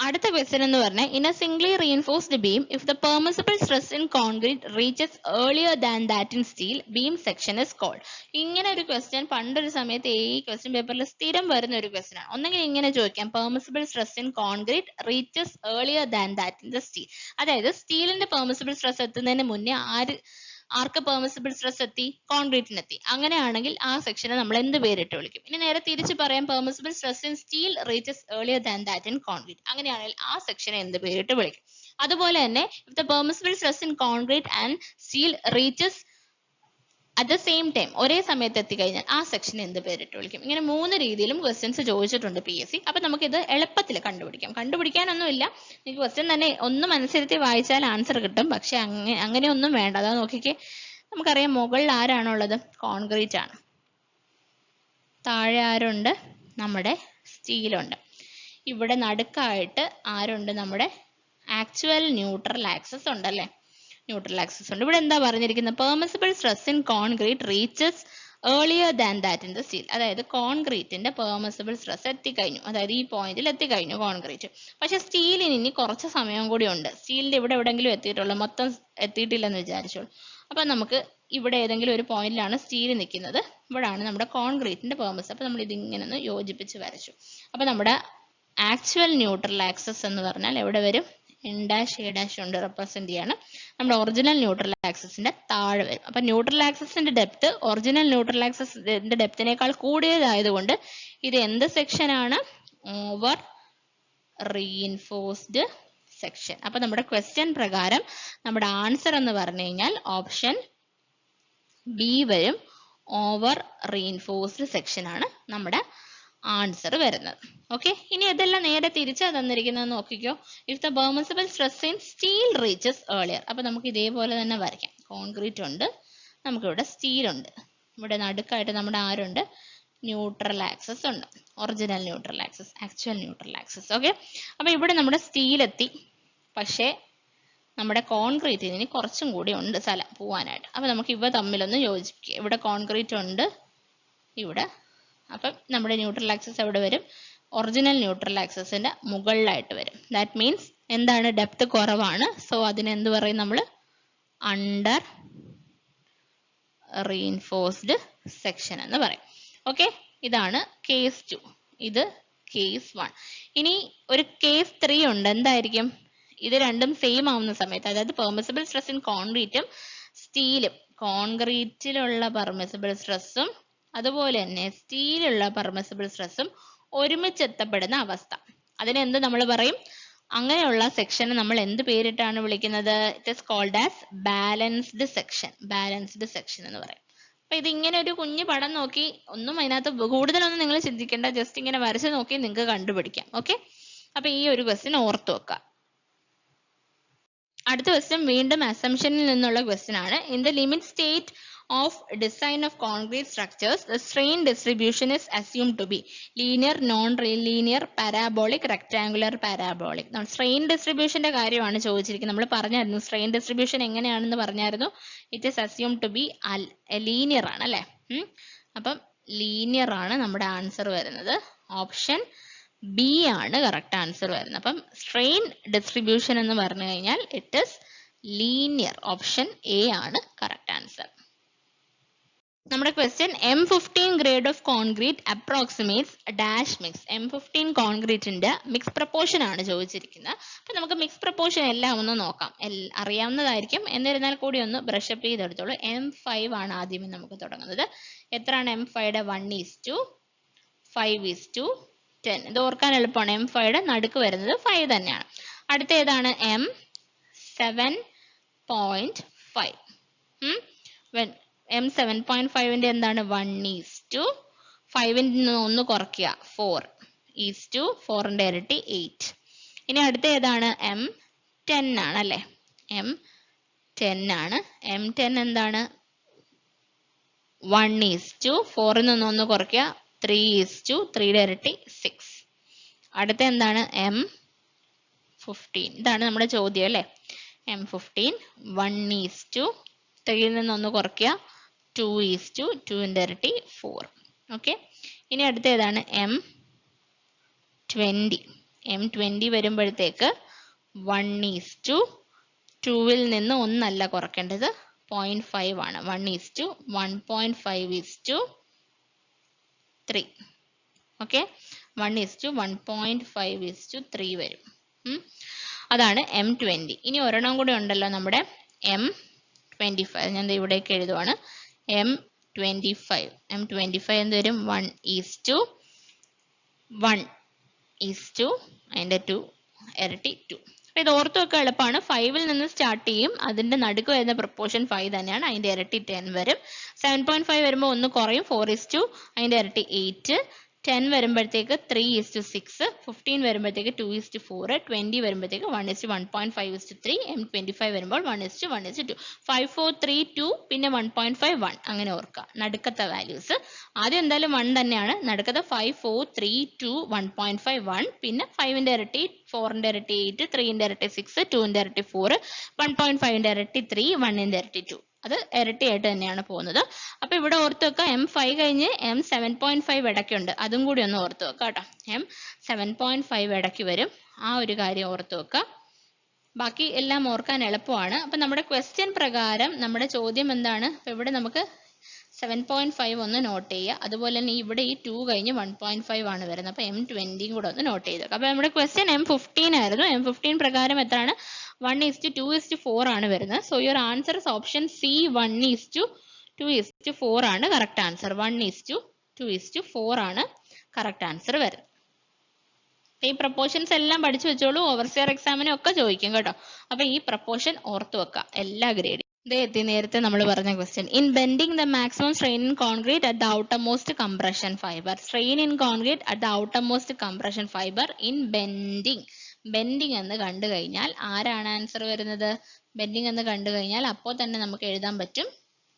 [SPEAKER 1] അടുത്ത ക്വസ്റ്റ്യൻ എന്ന് പറഞ്ഞാൽ, in a singly reinforced beam if the permissible stress in concrete reaches earlier than that in steel beam section is called. ഇങ്ങനെ ഒരു ക്വസ്റ്റ്യൻ പണ്ടൊരു സമയത്ത് ഈ ക്വസ്റ്റ്യൻ പേപ്പറിൽ സ്ഥിരം വരുന്ന ഒരു ക്വസ്റ്റ്യൻ ആണ്. ഒന്നെങ്കിൽ ഇങ്ങനെ ചോദിക്കാം, permissible stress in concrete reaches earlier than that in the steel. അതായത് സ്റ്റീലിന്റെ പെർമിസിബിൾ സ്ട്രെസ് എത്തുന്നതിന് മുന്നേ ആർക്ക് പെർമിസിബിൾ സ്ട്രെസ് എത്തി? കോൺക്രീറ്റിന് എത്തി. അങ്ങനെയാണെങ്കിൽ ആ സെക്ഷനെ നമ്മൾ എന്ത് പേരിട്ട് വിളിക്കും? ഇനി നേരെ തിരിച്ച് പറയാം, permissible stress in steel reaches earlier than that in concrete. അങ്ങനെയാണെങ്കിൽ ആ സെക്ഷനെ എന്ത് പേരിട്ട് വിളിക്കും? അതുപോലെ തന്നെ if the permissible stress in concrete and steel reaches at the same time, ഒരേ സമയത്ത് എത്തിക്കഴിഞ്ഞാൽ ആ സെക്ഷനെ എന്ത് പേരിട്ട് വിളിക്കും? ഇങ്ങനെ 3 രീതിയിലും ക്വസ്റ്റ്യൻസ് ചോദിച്ചിട്ടുണ്ട് PSC. അപ്പൊ നമുക്ക് ഇത് എളുപ്പത്തിൽ കണ്ടുപിടിക്കാം. കണ്ടുപിടിക്കാനൊന്നുമില്ല, നിങ്ങൾക്ക് ക്വസ്റ്റ്യൻ തന്നെ ഒന്ന് മനസ്സിരുത്തി വായിച്ചാൽ ആൻസർ കിട്ടും. പക്ഷെ അങ്ങനെയൊന്നും വേണ്ട. അതാ നോക്കിക്കേ, നമുക്കറിയാം മുകളിൽ ആരാണുള്ളത്? കോൺക്രീറ്റ് ആണ്. താഴെ ആരുണ്ട്? നമ്മുടെ സ്റ്റീലുണ്ട്. ഇവിടെ നടുക്കായിട്ട് ആരുണ്ട്? നമ്മുടെ ആക്ച്വൽ ന്യൂട്രൽ ആക്സസ് ഉണ്ടല്ലേ, ന്യൂട്രൽ ആക്സസ് ഉണ്ട്. ഇവിടെ എന്താ പറഞ്ഞിരിക്കുന്നത്? Permissible stress in concrete reaches earlier than that in the steel. അതായത് കോൺക്രീറ്റിന്റെ പെർമിസിബിൾ സ്ട്രെസ് എത്തിക്കഴിഞ്ഞു, അതായത് ഈ പോയിന്റിൽ എത്തിക്കഴിഞ്ഞു കോൺക്രീറ്റ്. പക്ഷെ സ്റ്റീലിന് ഇനി കുറച്ച് സമയം കൂടി ഉണ്ട്. സ്റ്റീലിന്റെ ഇവിടെ എവിടെയെങ്കിലും എത്തിയിട്ടുള്ളൂ, മൊത്തം എത്തിയിട്ടില്ലെന്ന് വിചാരിച്ചോളൂ. അപ്പൊ നമുക്ക് ഇവിടെ ഏതെങ്കിലും ഒരു പോയിന്റിലാണ് സ്റ്റീൽ നിൽക്കുന്നത്, ഇവിടാണ് നമ്മുടെ കോൺക്രീറ്റിന്റെ പെർമിസ്. അപ്പൊ നമ്മൾ ഇതിങ്ങനെ ഒന്ന് യോജിപ്പിച്ച് വരച്ചു. അപ്പൊ നമ്മുടെ ആക്ച്വൽ ന്യൂട്രൽ ആക്സസ് എന്ന് പറഞ്ഞാൽ എവിടെ വരും? N dash A dash കൊണ്ട് റെപ്രസെന്റ് ചെയ്യാണ്. നമ്മുടെ ഒറിജിനൽ ന്യൂട്രൽ ആക്സസിന്റെ താഴെ വരും. അപ്പൊ ന്യൂട്രൽ ആക്സസിന്റെ ഡെപ്ത് ഒറിജിനൽ ന്യൂട്രൽ ആക്സസിന്റെ ഡെപ്തിനേക്കാൾ കൂടിയതായതുകൊണ്ട് ഇത് എന്ത് സെക്ഷൻ ആണ്? Over reinforced section. അപ്പൊ നമ്മുടെ ക്വസ്റ്റ്യൻ പ്രകാരം നമ്മുടെ ആൻസർ എന്ന് പറഞ്ഞു കഴിഞ്ഞാൽ ഓപ്ഷൻ ബി വരും. ഓവർ റീഇൻഫോഴ്സ്ഡ് സെക്ഷൻ ആണ് നമ്മുടെ ആൻസർ വരുന്നത്. ഓക്കെ, ഇനി അതെല്ലാം നേരെ തിരിച്ചാ തന്നിരിക്കുന്നത് നോക്കിക്കോ. If the permissible stress in steel reaches earlier. അപ്പൊ നമുക്ക് ഇതേപോലെ തന്നെ വരയ്ക്കാം. കോൺക്രീറ്റ് ഉണ്ട്, നമുക്കിവിടെ സ്റ്റീൽ ഉണ്ട്, ഇവിടെ നടുക്കായിട്ട് നമ്മുടെ ആരുണ്ട്? ന്യൂട്രൽ ആക്സസ് ഉണ്ട്, original neutral access, actual neutral access. Okay, അപ്പൊ ഇവിടെ നമ്മുടെ സ്റ്റീൽ എത്തി, പക്ഷേ നമ്മുടെ കോൺക്രീറ്റിന് ഇനി കുറച്ചും കൂടി ഉണ്ട് സ്ഥലം പോവാനായിട്ട്. അപ്പൊ നമുക്ക് ഇവ തമ്മിലൊന്ന് യോജിപ്പിക്കുക. ഇവിടെ കോൺക്രീറ്റ് ഉണ്ട്, ഇവിടെ. അപ്പം നമ്മുടെ ന്യൂട്രൽ ആക്സസ് എവിടെ വരും? ഒറിജിനൽ ന്യൂട്രൽ ആക്സസിന്റെ മുകളിലായിട്ട് വരും. ദാറ്റ് മീൻസ് എന്താണ്? ഡെപ്ത് കുറവാണ്. സോ അതിന് എന്ത് പറയും നമ്മൾ? അണ്ടർ റീഇൻഫോഴ്സ്ഡ് സെക്ഷൻ എന്ന് പറയും. ഓക്കെ, ഇതാണ് കേസ് 2, ഇത് കേസ് 1. ഇനി ഒരു കേസ് 3 ഉണ്ട്. എന്തായിരിക്കും? ഇത് രണ്ടും സെയിം ആവുന്ന സമയത്ത്, അതായത് പെർമിസിബിൾ സ്ട്രെസ് ഇൻ കോൺക്രീറ്റും സ്റ്റീലും, കോൺക്രീറ്റിലുള്ള പെർമിസിബിൾ സ്ട്രെസ്സും അതുപോലെ തന്നെ സ്റ്റീലുള്ള പെർമിസിബിൾ സ്ട്രെസ്സും ഒരുമിച്ച് എത്തപ്പെടുന്ന അവസ്ഥ, അതിനെന്ത് നമ്മൾ പറയും? അങ്ങനെയുള്ള സെക്ഷനെ നമ്മൾ എന്ത് പേരിട്ടാണ് വിളിക്കുന്നത്? It is called as balanced section. Balanced section എന്ന് പറയും. അപ്പൊ ഇത് ഇങ്ങനെ ഒരു കുഞ്ഞു പടം നോക്കി, ഒന്നും അതിനകത്ത് കൂടുതലൊന്നും നിങ്ങൾ ചിന്തിക്കേണ്ട, ജസ്റ്റ് ഇങ്ങനെ വരച്ച് നോക്കി നിങ്ങൾക്ക് കണ്ടുപിടിക്കാം. ഓക്കെ, അപ്പൊ ഈ ഒരു ക്വസ്റ്റ്യൻ ഓർത്ത് വെക്കാം. അടുത്ത ക്വസ്റ്റ്യൻ വീണ്ടും അസംഷനിൽ നിന്നുള്ള ക്വസ്റ്റ്യൻ ആണ്. In the limit state of design of concrete structures, the strain distribution is assumed to be linear, non-linear, parabolic, rectangular, parabolic. Strain distribution ന്റെ കാര്യമാണ് ചോദിച്ചിരിക്കുന്നത്. നമ്മൾ പറഞ്ഞായിരുന്നു strain distribution എങ്ങനെയാണെന്ന് പറഞ്ഞായിരുന്നു. It is assumed to be linear ആണ് അല്ലേ? അപ്പം ലീനിയർ ആണ് നമ്മുടെ ആൻസർ വരുന്നത്. ഓപ്ഷൻ ബി ആണ് കറക്റ്റ് ആൻസർ വരുന്നത്. അപ്പം സ്ട്രെയിൻ ഡിസ്ട്രിബ്യൂഷൻ എന്ന് പറഞ്ഞു കഴിഞ്ഞാൽ it is linear. Option A ആണ് കറക്റ്റ് ആൻസർ. നമ്മുടെ question M15 grade of concrete approximates dash mix. M15 കോൺക്രീറ്റിന്റെ മിക്സ് പ്രപ്പോർഷൻ ആണ് ചോദിച്ചിരിക്കുന്നത്. അപ്പൊ നമുക്ക് മിക്സ് പ്രപ്പോർഷൻ എല്ലാം ഒന്ന് നോക്കാം. അറിയാവുന്നതായിരിക്കും, എന്നിരുന്നാൽ കൂടി ഒന്ന് ബ്രഷ് അപ്പ് ചെയ്തെടുത്തോളൂ. M5 ആണ് ആദ്യമേ നമുക്ക് തുടങ്ങുന്നത്. എത്രയാണ് M5യുടെ 1:5:10. ഇത് ഓർക്കാൻ എളുപ്പമാണ്. M5യുടെ നടുക്ക് വരുന്നത് 5 തന്നെയാണ്. അടുത്ത ഏതാണ്? M7.5. M7.5ന്റെ എന്താണ്? 1:5 നിന്ന് 1 കുറയ്ക്കുക 4:4ന്റെ ഇരട്ടി 8. ഇനി അടുത്ത ഏതാണ്? M10 ആണ് അല്ലെ? M10 ആണ്. M10 എന്താണ്? 1:4 നിന്ന് 1 കുറയ്ക്കുക 3:3യുടെ ഇരട്ടി 6. അടുത്ത എന്താണ്? M15. ഇതാണ് നമ്മുടെ ചോദ്യം അല്ലെ? M15 1:3 നിന്ന് 1 കുറയ്ക്കുക 2:2ന്റെ ഇരട്ടി 4. ഓക്കെ. ഇനി അടുത്ത ഏതാണ്? M20. M20 വരുമ്പോഴത്തേക്ക് 1:2 നിന്ന് 1 അല്ല കുറയ്ക്കേണ്ടത്, 0.5 ആണ്. 1:1.5:3. ഓക്കെ. 1:1.5:3 വരും. അതാണ് M20. ഇനി ഒരെണ്ണം കൂടി ഉണ്ടല്ലോ നമ്മുടെ M25. ഞാൻ ഇവിടേക്ക് എഴുതുവാണ്. M25 എന്ത് വരും? 1:1 അതിന്റെ 2 ഇരട്ടി 2. അപ്പൊ ഇത് ഓർത്ത് വെക്കാൻ എളുപ്പമാണ്. 5ൽ നിന്ന് സ്റ്റാർട്ട് ചെയ്യും, അതിന്റെ നടുക്ക് വരുന്ന പ്രപ്പോർഷൻ 5 തന്നെയാണ്, അതിന്റെ ഇരട്ടി 10 വരും. 7.5 വരുമ്പോൾ 1 കുറയും, 4:2 അതിന്റെ ഇരട്ടി 8. 10 വരുമ്പോഴത്തേക്ക് 3:6. 15 വരുമ്പോഴത്തേക്ക് 2:4. 20 വരുമ്പോഴത്തേക്ക് 1:1.5:3. M25 വരുമ്പോൾ 1:1:2. 5, 4, 3, 2 പിന്നെ 1.5 1. അങ്ങനെ ഓർക്കുക. നടുക്കത്തെ വാല്യൂസ് ആദ്യം എന്തായാലും 1 തന്നെയാണ്. നടുക്കത്തെ 5, 4, 3, 2, 1.5 1. പിന്നെ 5ന്റെ ഇരട്ടി 4ന്റെ ഇരട്ടി 8, 3ന്റെ ഇരട്ടി 6, 2ന്റെ ഇരട്ടി 4, 1.5ന്റെ ഇരട്ടി 3, 1ന്റെ ഇരട്ടി 2. അത് ഇരട്ടിയായിട്ട് തന്നെയാണ് പോകുന്നത്. അപ്പൊ ഇവിടെ ഓർത്ത് വെക്കുക. M5 കഴിഞ്ഞ് M7.5 ഇടയ്ക്കുണ്ട്, അതും കൂടി ഒന്ന് ഓർത്ത് വെക്കുക കേട്ടോ. M7.5 ഇടയ്ക്ക് വരും, ആ ഒരു കാര്യം ഓർത്ത് വെക്കുക. ബാക്കി എല്ലാം ഓർക്കാൻ എളുപ്പമാണ്. അപ്പൊ നമ്മുടെ ക്വസ്റ്റ്യൻ പ്രകാരം നമ്മുടെ ചോദ്യം എന്താണ്? അപ്പൊ ഇവിടെ നമുക്ക് 7.5 ഒന്ന് നോട്ട് ചെയ്യുക. അതുപോലെ തന്നെ ഇവിടെ ഈ 2 കഴിഞ്ഞ് 1.5 ആണ് വരുന്നത്. അപ്പൊ M20 കൂടെ ഒന്ന് നോട്ട് ചെയ്തേക്കുക. അപ്പൊ നമ്മുടെ ക്വസ്റ്റ്യൻ M15 ആയിരുന്നു. M15 പ്രകാരം എത്രയാണ്? 1:2:4 ആണ് വരുന്നത്. So your answer is option C, 1:2:4 ആണ് കറക്റ്റ് ആൻസർ. 1:2:4 ആണ് കറക്റ്റ് ആൻസർ വരുന്നത്. ഈ പ്രപ്പോർഷൻസ് എല്ലാം പഠിച്ചു വെച്ചോളൂ. ഓവർസിയർ എക്സാമിനും ഒക്കെ ചോദിക്കും കേട്ടോ. അപ്പൊ ഈ പ്രപ്പോർഷൻ ഓർത്തു വെക്കുക എല്ലാ ഗ്രേഡിലും. നേരത്തെ നമ്മൾ പറഞ്ഞ question. In bending the maximum strain in concrete at the outermost compression fibre. Strain in concrete at the outermost compression fibre in bending. Bending എന്ന് കണ്ടു കഴിഞ്ഞാൽ ആരാണ് ആൻസർ വരുന്നത്? ബെൻഡിങ് എന്ന് കണ്ടു കഴിഞ്ഞാൽ അപ്പോൾ തന്നെ നമുക്ക് എഴുതാൻ പറ്റും.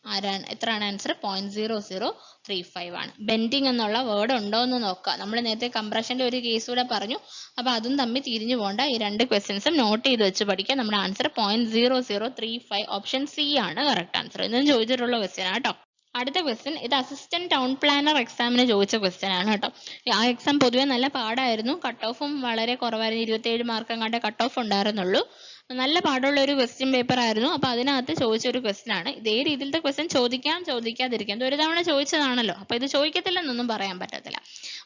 [SPEAKER 1] ആരാണ്? എത്രയാണ് ആൻസർ? 0.0035 ആണ്. ബെൻഡിങ് എന്നുള്ള വേർഡ് ഉണ്ടോ എന്ന് നോക്കുക. നമ്മൾ നേരത്തെ കംപ്രഷന്റെ ഒരു കേസ് കൂടെ പറഞ്ഞു. അപ്പൊ അതും തമ്മിൽ തിരിഞ്ഞു പോകണ്ട. ഈ രണ്ട് ക്വസ്റ്റ്യൻസും നോട്ട് ചെയ്ത് വെച്ച് പഠിക്കുക. നമ്മുടെ ആൻസർ 0.0035, ഓപ്ഷൻ സി ആണ് കറക്റ്റ് ആൻസർ. ഇന്നും ചോദിച്ചിട്ടുള്ള ക്വസ്റ്റ്യൻ ആട്ടോ. അടുത്ത ക്വസ്റ്റ്യൻ, ഇത് അസിസ്റ്റന്റ് ടൗൺ പ്ലാനർ എക്സാമിന് ചോദിച്ച ക്വസ്റ്റ്യൻ ആണ് കേട്ടോ. ആ എക്സാം പൊതുവെ നല്ല പാടായിരുന്നു. കട്ട് ഓഫും വളരെ കുറവായിരുന്നു. 27 മാർക്ക് അങ്ങാണ്ട് കട്ട് ഓഫ് ഉണ്ടായിരുന്നുള്ളൂ. നല്ല പാടുള്ള ഒരു ക്വസ്റ്റ്യൻ പേപ്പർ ആയിരുന്നു. അപ്പൊ അതിനകത്ത് ചോദിച്ച ഒരു ക്വസ്റ്റ്യൻ ആണ്. ഇതേ രീതിയിലത്തെ ക്വസ്റ്റ്യൻ ചോദിക്കാം, ചോദിക്കാതിരിക്കാം. ഇത് ഒരു തവണ ചോദിച്ചതാണല്ലോ, അപ്പൊ ഇത് ചോദിക്കത്തില്ലെന്നൊന്നും പറയാൻ പറ്റത്തില്ല.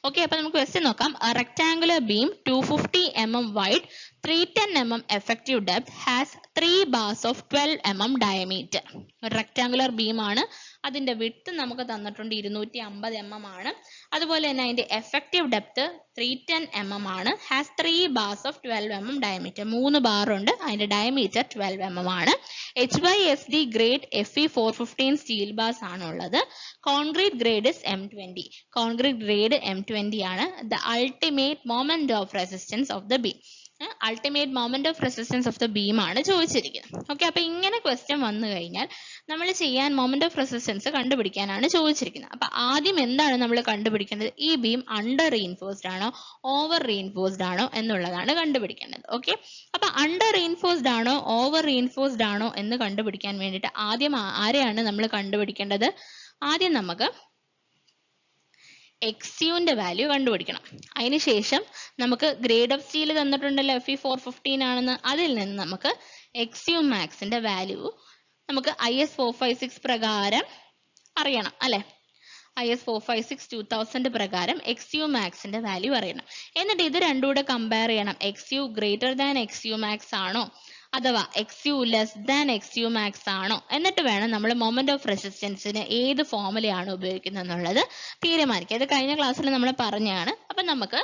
[SPEAKER 1] ഓക്കെ. അപ്പൊ നമുക്ക് ക്വസ്റ്റ്യൻ നോക്കാം. Rectangular beam 250 mm wide, 310 mm effective depth, has 3 bars of 12 mm diameter. ഒരു റെക്ടാങ്കുലർ ബീം ആണ്. അതിന്റെ വിഡ്ത്ത് നമുക്ക് തന്നിട്ടുണ്ട് 250 mm ആണ്. അതുപോലെ തന്നെ അതിന്റെ എഫക്റ്റീവ് ഡെപ്ത് 310 mm ആണ്. Has 3 bars of 12 mm diameter. 3 bar ഉണ്ട്, അതിന്റെ ഡയമീറ്റർ 12 mm ആണ്. HYSD grade FE 415 steel bars ആണ് ഉള്ളത്. Concrete grade is M20. Concrete grade M20 ആണ്. The ultimate moment of resistance of the beam. Ultimate moment of resistance of the beam ആണ് ചോദിച്ചിരിക്കുന്നത്. Okay. അപ്പൊ ഇങ്ങനെ ക്വസ്റ്റ്യൻ വന്നു കഴിഞ്ഞാൽ നമ്മൾ ചെയ്യാൻ മൊമെന്റ് ഓഫ് റെസിസ്റ്റൻസ് കണ്ടുപിടിക്കാനാണ് ചോദിച്ചിരിക്കുന്നത്. അപ്പൊ ആദ്യം എന്താണ് നമ്മൾ കണ്ടുപിടിക്കേണ്ടത്? ഈ ബീം അണ്ടർ റീഇൻഫോഴ്സ്ഡ് ആണോ ഓവർ റീഇൻഫോഴ്സ്ഡ് ആണോ എന്നുള്ളതാണ് കണ്ടുപിടിക്കേണ്ടത്. ഓക്കെ. അപ്പൊ അണ്ടർ റീഇൻഫോഴ്സ്ഡ് ആണോ ഓവർ റീഇൻഫോഴ്സ്ഡ് ആണോ എന്ന് കണ്ടുപിടിക്കാൻ വേണ്ടിയിട്ട് ആദ്യം ആരെയാണ് നമ്മൾ കണ്ടുപിടിക്കേണ്ടത്? ആദ്യം നമുക്ക് XUന്റെ വാല്യൂ കണ്ടുപിടിക്കണം. അതിനുശേഷം നമുക്ക് ഗ്രേഡ് ഓഫ് സ്റ്റീൽ തന്നിട്ടുണ്ടല്ലോ FE 415 ആണെന്ന്. അതിൽ നിന്ന് നമുക്ക് XU മാക്സിന്റെ വാല്യൂ നമുക്ക് IS 456 പ്രകാരം അറിയണം അല്ലെ. IS 456/2000 പ്രകാരം XU മാക്സിന്റെ വാല്യൂ അറിയണം. എന്നിട്ട് ഇത് രണ്ടും കൂടെ കമ്പയർ ചെയ്യണം. XU greater than XU max ആണോ അഥവാ XU less than XU max ആണോ, എന്നിട്ട് വേണം നമ്മൾ മൊമെന്റ് ഓഫ് റെസിസ്റ്റൻസിന് ഏത് ഫോർമുലയാണ് ഉപയോഗിക്കുന്നത് എന്നുള്ളത് തീരുമാനിക്കുക. ഇത് കഴിഞ്ഞ ക്ലാസ്സിൽ നമ്മൾ പറഞ്ഞതാണ്. അപ്പൊ നമുക്ക്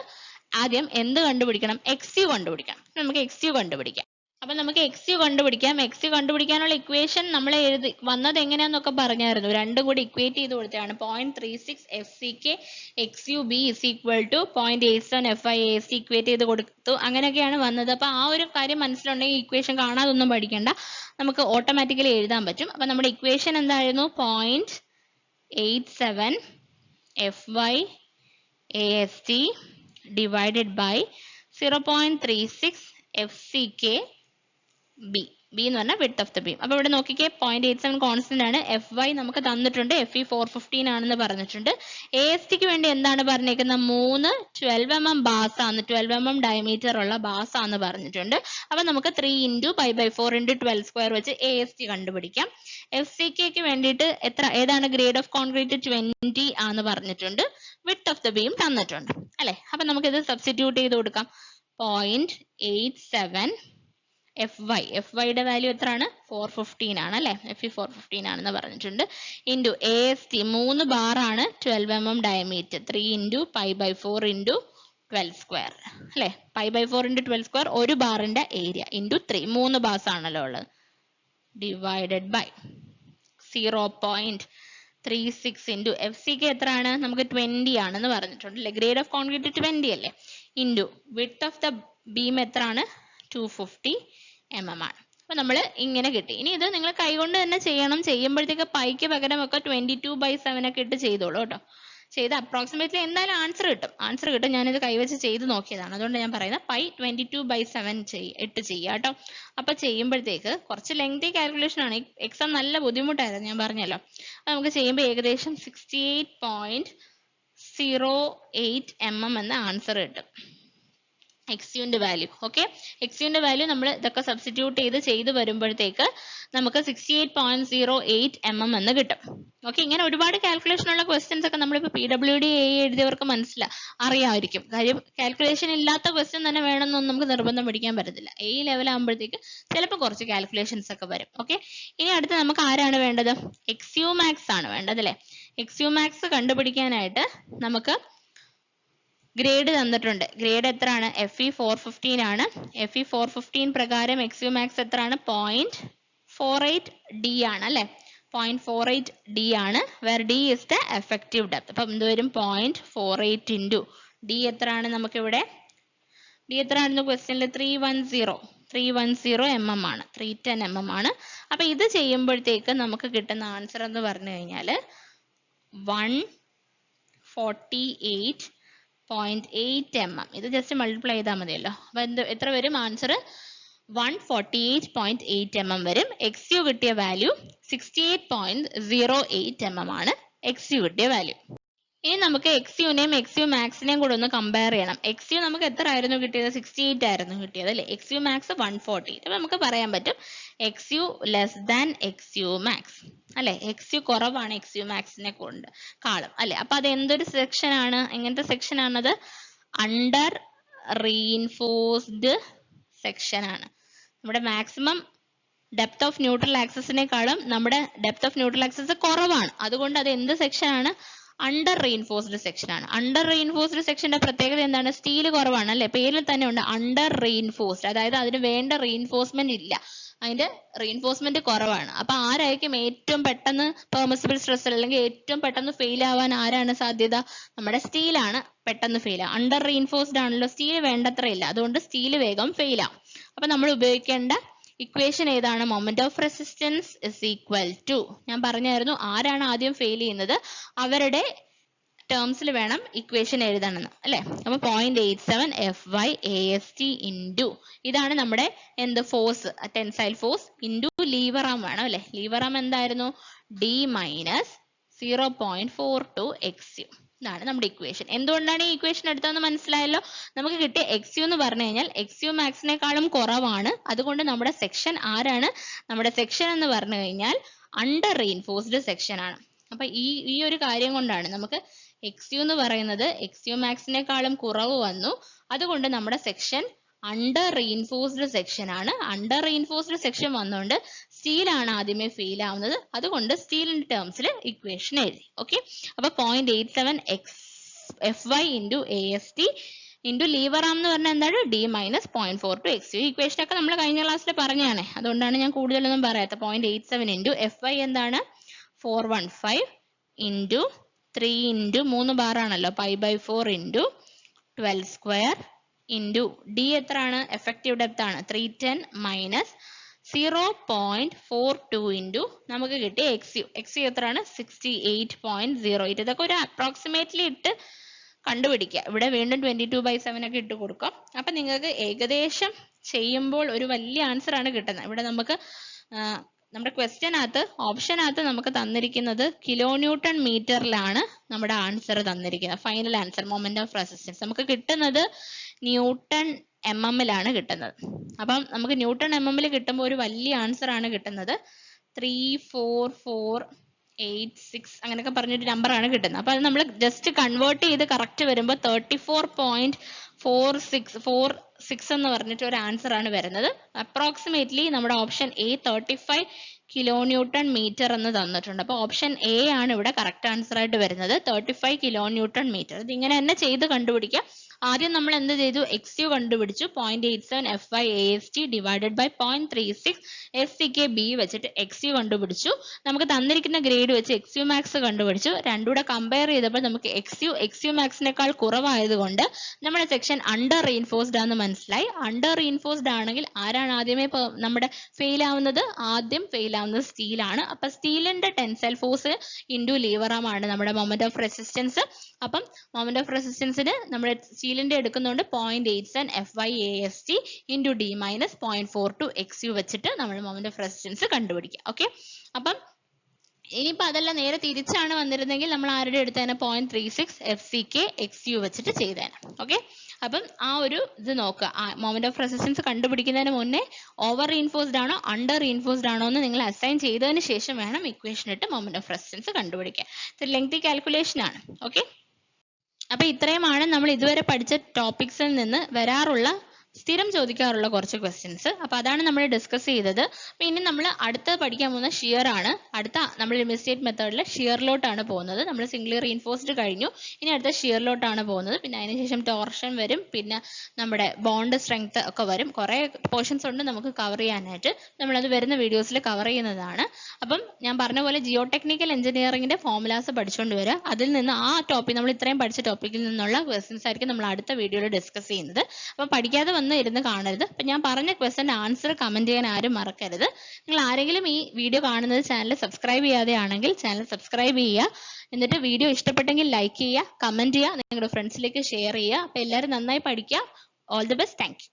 [SPEAKER 1] ആദ്യം എന്ത് കണ്ടുപിടിക്കണം? XU കണ്ടുപിടിക്കണം. നമുക്ക് XU കണ്ടുപിടിക്കാം. അപ്പൊ നമുക്ക് XU കണ്ടുപിടിക്കാം. XU കണ്ടുപിടിക്കാനുള്ള ഇക്വേഷൻ നമ്മൾ വന്നത് എങ്ങനെയാന്നൊക്കെ പറഞ്ഞായിരുന്നു. രണ്ടും കൂടി ഇക്വേറ്റ് ചെയ്ത് കൊടുത്തതാണ്. 0.36 FCK XUB is equal to 0.87 FIAC equate ചെയ്ത് കൊടുത്തു. അങ്ങനെയൊക്കെയാണ് വന്നത്. അപ്പൊ ആ ഒരു കാര്യം മനസ്സിലുണ്ടെങ്കിൽ ഇക്വേഷൻ കാണാതൊന്നും പഠിക്കണ്ട, നമുക്ക് ഓട്ടോമാറ്റിക്കലി എഴുതാൻ പറ്റും. അപ്പൊ നമ്മുടെ ഇക്വേഷൻ എന്തായിരുന്നു? 0.87 FYAST divided by 0.36 FCK B എന്ന് പറഞ്ഞാൽ വിഡ്ത്ത് ഓഫ് ദ ബീം. അപ്പൊ ഇവിടെ നോക്കിക്കേ, 0.87 കോൺസ്റ്റന്റ് ആണ്. FY നമുക്ക് തന്നിട്ടുണ്ട്, FE 415 ആണെന്ന് പറഞ്ഞിട്ടുണ്ട്. AST ക്ക് വേണ്ടി എന്താണ് പറഞ്ഞേക്കുന്നത്? 3 12 mm ബാസ് ആണ്, 12 mm ഡയമീറ്റർ ഉള്ള ബാസ് ആണെന്ന് പറഞ്ഞിട്ടുണ്ട്. അപ്പൊ നമുക്ക് 3 × π/4 × 12² വെച്ച് AST കണ്ടുപിടിക്കാം. FCK ക്ക് വേണ്ടിയിട്ട് ഏതാണ് ഗ്രേഡ് ഓഫ് കോൺക്രീറ്റ്? 20 ആണെന്ന് പറഞ്ഞിട്ടുണ്ട്. വിഡ്ത്ത് ഓഫ് ദ ബീം തന്നിട്ടുണ്ട് അല്ലെ. അപ്പൊ നമുക്ക് ഇത് സബ്സ്റ്റിറ്റ്യൂട്ട് ചെയ്ത് കൊടുക്കാം. 0.87 FY യുടെ വാല്യൂ എത്രയാണ്? 415 ആണ് അല്ലെ. FE 415 ആണെന്ന് പറഞ്ഞിട്ടുണ്ട്. ഇൻറ്റു AST 3 ബാർ ആണ്, 12 mm ഡയമീറ്റർ, 3 × π/4 × 12² അല്ലെ. π/4 × 12² ഒരു ബാറിന്റെ ഏരിയ ഇൻറ്റു 3 3 ബാസ് ആണല്ലോ ഉള്ളത്, ഡിവൈഡഡ് ബൈ 0.36 ഇൻറ്റു FCK എത്രയാണ്? നമുക്ക് 20 ആണെന്ന് പറഞ്ഞിട്ടുണ്ട് അല്ലെ. ഗ്രേഡ് ഓഫ് കോൺക്രീറ്റ് 20 അല്ലേ. Into width of the beam എത്രയാണ്? 250 mm ആണ്. അപ്പൊ നമ്മൾ ഇങ്ങനെ കിട്ടി. ഇനി ഇത് നിങ്ങൾ കൈകൊണ്ട് തന്നെ ചെയ്യണം. ചെയ്യുമ്പോഴത്തേക്ക് പൈക്ക് പകരം ഒക്കെ 22/7 ഒക്കെ ഇട്ട് ചെയ്തോളൂ കേട്ടോ. ചെയ്ത് അപ്രോക്സിമേറ്റ്ലി എന്തായാലും ആൻസർ കിട്ടും. ഞാനിത് കൈവച്ച് ചെയ്ത് നോക്കിയതാണ്, അതുകൊണ്ട് ഞാൻ പറയുന്നത് പൈ 22/7 ഇട്ട് ചെയ്യുക കേട്ടോ. അപ്പൊ ചെയ്യുമ്പോഴത്തേക്ക് കുറച്ച് ലെങ്തി കാൽക്കുലേഷൻ ആണ്. എക്സാം നല്ല ബുദ്ധിമുട്ടായിരുന്നു, ഞാൻ പറഞ്ഞല്ലോ. നമുക്ക് ചെയ്യുമ്പോൾ ഏകദേശം 68.08 mm എന്ന ആൻസർ കിട്ടും. XUന്റെ വാല്യൂ. ഓക്കെ, XUന്റെ വാല്യൂ നമ്മൾ ഇതൊക്കെ സബ്സ്റ്റിറ്റ്യൂട്ട് ചെയ്ത് വരുമ്പോഴത്തേക്ക് നമുക്ക് 68.08 mm എന്ന് കിട്ടും. ഓക്കെ, ഇങ്ങനെ ഒരുപാട് കാൽക്കുലേഷൻ ഉള്ള ക്വസ്റ്റ്യൻസ് ഒക്കെ നമ്മളിപ്പോൾ PWD എഴുതിയവർക്ക് അറിയാമായിരിക്കും. കാര്യം കാൽക്കുലേഷൻ ഇല്ലാത്ത ക്വസ്റ്റ്യൻ തന്നെ വേണമെന്നൊന്നും നമുക്ക് നിർബന്ധം പിടിക്കാൻ പറ്റത്തില്ല. ലെവൽ ആകുമ്പോഴത്തേക്ക് ചിലപ്പോൾ കുറച്ച് കാൽക്കുലേഷൻസ് ഒക്കെ വരും. ഓക്കെ, ഇനി അടുത്ത് നമുക്ക് ആരാണ് വേണ്ടത്? XU മാക്സ് ആണ് വേണ്ടത് അല്ലേ. XU മാക്സ് കണ്ടുപിടിക്കാനായിട്ട് നമുക്ക് ഗ്രേഡ് തന്നിട്ടുണ്ട്. ഗ്രേഡ് എത്രയാണ്? FE 415 ആണ്. FE 415 പ്രകാരം XU മാക്സ് എത്രയാണ്? 0.48 D ആണ് അല്ലെ. 0.48 D ആണ്. where D is the effective depth. അപ്പം എന്ത് വരും? 0.48 ഇൻറ്റു D എത്രയാണ്? നമുക്കിവിടെ D എത്രയായിരുന്നു ക്വസ്റ്റ്യനിൽ? 310 mm ആണ്, 310 mm ആണ്. അപ്പൊ ഇത് ചെയ്യുമ്പോഴത്തേക്ക് നമുക്ക് കിട്ടുന്ന ആൻസർ എന്ന് പറഞ്ഞു കഴിഞ്ഞാൽ 148.8 mm. ഇത് ജസ്റ്റ് മൾട്ടിപ്ലൈ ചെയ്താൽ മതിയല്ലോ. അപ്പൊ എത്ര വരും ആൻസർ? 148.8 mm വരും. XU കിട്ടിയ വാല്യൂ 68.08 mm ആണ് XU കിട്ടിയ വാല്യൂ. ഇനി നമുക്ക് XUനെയും XU മാക്സിനെയും കൂടെ ഒന്ന് കമ്പയർ ചെയ്യണം. XU നമുക്ക് എത്ര ആയിരുന്നു കിട്ടിയത്? 68 ആയിരുന്നു കിട്ടിയത് അല്ലെ. XU max 140. അപ്പൊ നമുക്ക് പറയാൻ പറ്റും XU less than XU max അല്ലെ. XU കുറവാണ് XU മാക്സിനെ കാളും അല്ലെ. അപ്പൊ അത് എന്തൊരു സെക്ഷൻ ആണ്? എങ്ങനത്തെ സെക്ഷൻ ആണത്? അണ്ടർ റീഇൻഫോഴ്സ്ഡ് സെക്ഷൻ ആണ്. നമ്മുടെ മാക്സിമം ഡെപ്ത് ഓഫ് ന്യൂട്രൽ ആക്സസിനേക്കാളും നമ്മുടെ ഡെപ്ത് ഓഫ് ന്യൂട്രൽ ആക്സസ് കുറവാണ്. അതുകൊണ്ട് അത് എന്ത് സെക്ഷൻ ആണ്? അണ്ടർ റീഇൻഫോഴ്സ്ഡ് സെക്ഷൻ ആണ്. അണ്ടർ റീഇൻഫോഴ്സ്ഡ് സെക്ഷന്റെ പ്രത്യേകത എന്താണ്? സ്റ്റീൽ കുറവാണ് അല്ലെ. പേരിൽ തന്നെ ഉണ്ട് അണ്ടർ റീഇൻഫോഴ്സ്ഡ്, അതായത് അതിന് വേണ്ട റീഇൻഫോഴ്സ്മെന്റ് ഇല്ല, അതിന്റെ റീഇൻഫോഴ്സ്മെന്റ് കുറവാണ്. അപ്പൊ ആരായിരിക്കും ഏറ്റവും പെട്ടെന്ന് പെർമിസിബിൾ സ്ട്രെസ് അല്ലെങ്കിൽ ഏറ്റവും പെട്ടെന്ന് ഫെയിൽ ആവാൻ ആരാണ് സാധ്യത? നമ്മുടെ സ്റ്റീലാണ് പെട്ടെന്ന് ഫെയിൽ ആവും. അണ്ടർ റീഇൻഫോഴ്സ്ഡ് ആണല്ലോ, സ്റ്റീൽ വേണ്ടത്ര ഇല്ല, അതുകൊണ്ട് സ്റ്റീൽ വേഗം ഫെയിൽ ആവും. അപ്പൊ നമ്മൾ ഉപയോഗിക്കേണ്ട ഇക്വേഷൻ ഏതാണ്? Moment of resistance is equal to, ഞാൻ പറഞ്ഞായിരുന്നു ആരാണ് ആദ്യം ഫെയിൽ ചെയ്യുന്നത് അവരുടെ ടേംസിൽ വേണം ഇക്വേഷൻ എഴുതണമെന്ന് അല്ലെ. അപ്പൊ 0.87 FYAST ഇൻറ്റു ഇതാണ് നമ്മുടെ എന്ത് force, tensile force into lever arm വേണം അല്ലെ. ലീവർ ആം എന്തായിരുന്നു? D minus 0.42 XU. ഇതാണ് നമ്മുടെ ഇക്വേഷൻ. എന്തുകൊണ്ടാണ് ഈ ഇക്വേഷൻ എടുത്തതെന്ന് മനസ്സിലായല്ലോ. നമുക്ക് കിട്ടിയ XU എന്ന് പറഞ്ഞു കഴിഞ്ഞാൽ XU മാക്സിനേക്കാളും കുറവാണ്. അതുകൊണ്ട് നമ്മുടെ സെക്ഷൻ ആരാണ്? നമ്മുടെ സെക്ഷൻ എന്ന് പറഞ്ഞു കഴിഞ്ഞാൽ അണ്ടർ റീഇൻഫോഴ്സ്ഡ് സെക്ഷൻ ആണ്. അപ്പൊ ഈ ഒരു കാര്യം കൊണ്ടാണ് നമുക്ക് XU എന്ന് പറയുന്നത് XU മാക്സിനേക്കാളും കുറവ് വന്നു. അതുകൊണ്ട് നമ്മുടെ സെക്ഷൻ അണ്ടർ റീഇൻഫോഴ്സ്ഡ് സെക്ഷൻ ആണ്. അണ്ടർ റീഇൻഫോഴ്സ്ഡ് സെക്ഷൻ വന്നുകൊണ്ട് സ്റ്റീൽ ആണ് ആദ്യമേ ഫെയിൽ ആവുന്നത്. അതുകൊണ്ട് സ്റ്റീലിന്റെ ടേംസിൽ ഇക്വേഷൻ എഴുതി. ഓക്കെ, അപ്പൊ 0.87 FY into AST into lever arm എന്ന് പറഞ്ഞാൽ എന്താണ് D minus 0.42 XU. ഈ ഇക്വേഷൻ ഒക്കെ നമ്മൾ കഴിഞ്ഞ ക്ലാസ്സിൽ പറഞ്ഞാണ്, അതുകൊണ്ടാണ് ഞാൻ കൂടുതലൊന്നും പറയാത്ത. 0.87 into FY എന്താണ് 415 into 3 into 3 ബാർ ആണല്ലോ, pi by 4 into 12 square into D എത്രയാണ്, എഫക്റ്റീവ് ഡെപ്ത് ആണ് 310 മൈനസ് 0.42 into നമുക്ക് കിട്ടിയ XU എത്രയാണ് 68.08. ഇതൊക്കെ ഒരു അപ്രോക്സിമേറ്റ്ലി ഇട്ട് കണ്ടുപിടിക്കുക. ഇവിടെ വീണ്ടും 22/7 ഒക്കെ ഇട്ട് കൊടുക്കാം. അപ്പൊ നിങ്ങൾക്ക് ഏകദേശം ചെയ്യുമ്പോൾ ഒരു വലിയ ആൻസർ ആണ് കിട്ടുന്നത്. ഇവിടെ നമുക്ക് നമ്മുടെ ക്വസ്റ്റ്യനകത്ത് ഓപ്ഷനകത്ത് നമുക്ക് തന്നിരിക്കുന്നത് കിലോ ന്യൂട്ടൺ മീറ്ററിലാണ് നമ്മുടെ ആൻസർ തന്നിരിക്കുന്നത്. Final answer moment of resistance നമുക്ക് കിട്ടുന്നത് ന്യൂട്ടൺ MM-ലാണ് കിട്ടുന്നത്. അപ്പം നമുക്ക് ന്യൂട്ടൺ MM-ൽ കിട്ടുമ്പോൾ ഒരു വലിയ ആൻസർ ആണ് കിട്ടുന്നത്. 34486 അങ്ങനെയൊക്കെ പറഞ്ഞൊരു നമ്പർ ആണ് കിട്ടുന്നത്. അപ്പൊ അത് നമ്മൾ ജസ്റ്റ് കൺവേർട്ട് ചെയ്ത് കറക്റ്റ് വരുമ്പോൾ 34.46 എന്ന് പറഞ്ഞിട്ട് ഒരു ആൻസർ ആണ് വരുന്നത്. അപ്രോക്സിമേറ്റ്ലി നമ്മുടെ option A 35 kilo newton metre എന്ന് തന്നിട്ടുണ്ട്. അപ്പൊ ഓപ്ഷൻ A ആണ് ഇവിടെ കറക്റ്റ് ആൻസർ ആയിട്ട് വരുന്നത്, 35 കിലോ ന്യൂട്ടൺ മീറ്റർ. ഇത് ഇങ്ങനെ തന്നെ ചെയ്ത് കണ്ടുപിടിക്കുക. ആദ്യം നമ്മൾ എന്ത് ചെയ്തു, XU കണ്ടുപിടിച്ചു 0.87 FY AST divided by 0.36 SCKB വെച്ചിട്ട് XU കണ്ടുപിടിച്ചു. നമുക്ക് തന്നിരിക്കുന്ന ഗ്രേഡ് വെച്ച് XU മാക്സ് കണ്ടുപിടിച്ചു. രണ്ടുകൂടെ കമ്പയർ ചെയ്തപ്പോൾ നമുക്ക് XU മാക്സിനേക്കാൾ കുറവായതുകൊണ്ട് നമ്മുടെ സെക്ഷൻ അണ്ടർ റീഇൻഫോഴ്സ്ഡ് ആണെന്ന് മനസ്സിലായി. അണ്ടർ റീഇൻഫോഴ്സ്ഡ് ആണെങ്കിൽ ആരാണ് ആദ്യമേ നമ്മുടെ ഫെയിൽ ആവുന്നത്, ആദ്യം ഫെയിൽ ആവുന്നത് സ്റ്റീൽ ആണ്. അപ്പൊ സ്റ്റീലിന്റെ ടെൻസൈൽ ഫോഴ്സ് ഇൻറ്റു ലീവർ ആം ആണ് നമ്മുടെ മൊമെന്റ് ഓഫ് റെസിസ്റ്റൻസ്. അപ്പം മൊമെന്റ് ഓഫ് റെസിസ്റ്റൻസിന് നമ്മുടെ സ്റ്റീലിന്റെ എടുക്കുന്നുണ്ട് 0.87 FY AST into D minus 0.42 XU വെച്ചിട്ട് നമ്മൾ മൊമെന്റ് ഓഫ് റെസിസ്റ്റൻസ് കണ്ടുപിടിക്കുക. ഓക്കെ, അപ്പം ഇനിയിപ്പോൾ അതെല്ലാം നേരെ തിരിച്ചാണ് വന്നിരുന്നെങ്കിൽ നമ്മൾ ആരുടെ എടുത്തേനെ 0.36 FCK XU വെച്ചിട്ട് ചെയ്തേനെ. ഓക്കെ, അപ്പം ആ ഒരു ഇത് നോക്കുക. മൊമെന്റ് ഓഫ് റെസിസ്റ്റൻസ് കണ്ടുപിടിക്കുന്നതിന് മുന്നേ ഓവർ റീഇൻഫോഴ്സ്ഡ് ആണോ അണ്ടർ റീഇൻഫോഴ്സ്ഡ് ആണോ എന്ന് നിങ്ങൾ അസൈൻ ചെയ്തതിന് ശേഷം വേണം ഇക്വേഷൻ ഇട്ട് മൊമെന്റ് ഓഫ് റെസിസ്റ്റൻസ് കണ്ടുപിടിക്കാൻ. ഇത് ലെങ്തി കാൽക്കുലേഷൻ ആണ്. ഓക്കെ, അപ്പൊ ഇത്രയുമാണ് നമ്മൾ ഇതുവരെ പഠിച്ച ടോപ്പിക്സിൽ നിന്ന് വരാറുള്ള സ്ഥിരം ചോദിക്കാറുള്ള കുറച്ച് ക്വസ്റ്റ്യൻസ്. അപ്പൊ അതാണ് നമ്മൾ ഡിസ്കസ് ചെയ്തത്. അപ്പൊ ഇനി നമ്മൾ അടുത്ത പഠിക്കാൻ പോകുന്ന ഷിയർ ആണ്. അടുത്ത നമ്മൾ ലിമിറ്റ് സ്റ്റേറ്റ് മെത്തേഡിൽ ഷിയറിലോട്ടാണ് പോകുന്നത്. നമ്മൾ സിംഗിളി റീഇൻഫോഴ്സ്ഡ് കഴിഞ്ഞു, ഇനി അടുത്ത ഷിയറിലോട്ടാണ് പോകുന്നത്. പിന്നെ അതിനുശേഷം ടോർഷൻ വരും, പിന്നെ നമ്മുടെ ബോണ്ട് സ്ട്രെങ്ത് ഒക്കെ വരും. കുറെ പോർഷൻസ് ഉണ്ട് നമുക്ക് കവർ ചെയ്യാനായിട്ട്. നമ്മളത് വരുന്ന വീഡിയോസിൽ കവർ ചെയ്യുന്നതാണ്. അപ്പം ഞാൻ പറഞ്ഞ പോലെ ജിയോ ടെക്നിക്കൽ എഞ്ചിനീയറിംഗിന്റെ ഫോർമുലാസ് പഠിച്ചുകൊണ്ട് വരിക. അതിൽ നിന്ന് ആ ടോപ്പിക് നമ്മൾ ഇത്രയും പഠിച്ച ടോപ്പിക്കിൽ നിന്നുള്ള ക്വസ്റ്റ്യൻസ് ആയിരിക്കും നമ്മൾ അടുത്ത വീഡിയോയിൽ ഡിസ്കസ് ചെയ്യുന്നത്. അപ്പൊ പഠിക്കാതെ ഇരുന്ന് കാണരുത്. അപ്പൊ ഞാൻ പറഞ്ഞ ക്വസ്റ്റ്യൻ ആൻസർ കമന്റ് ചെയ്യാൻ ആരും മറക്കരുത്. നിങ്ങൾ ആരെങ്കിലും ഈ വീഡിയോ കാണുന്നത് ചാനൽ സബ്സ്ക്രൈബ് ചെയ്യാതെ ആണെങ്കിൽ ചാനൽ സബ്സ്ക്രൈബ് ചെയ്യുക. എന്നിട്ട് വീഡിയോ ഇഷ്ടപ്പെട്ടെങ്കിൽ ലൈക്ക് ചെയ്യുക, കമന്റ് ചെയ്യുക, നിങ്ങളുടെ ഫ്രണ്ട്സിലേക്ക് ഷെയർ ചെയ്യുക. അപ്പൊ എല്ലാവരും നന്നായി പഠിക്കുക. All the best. Thank you.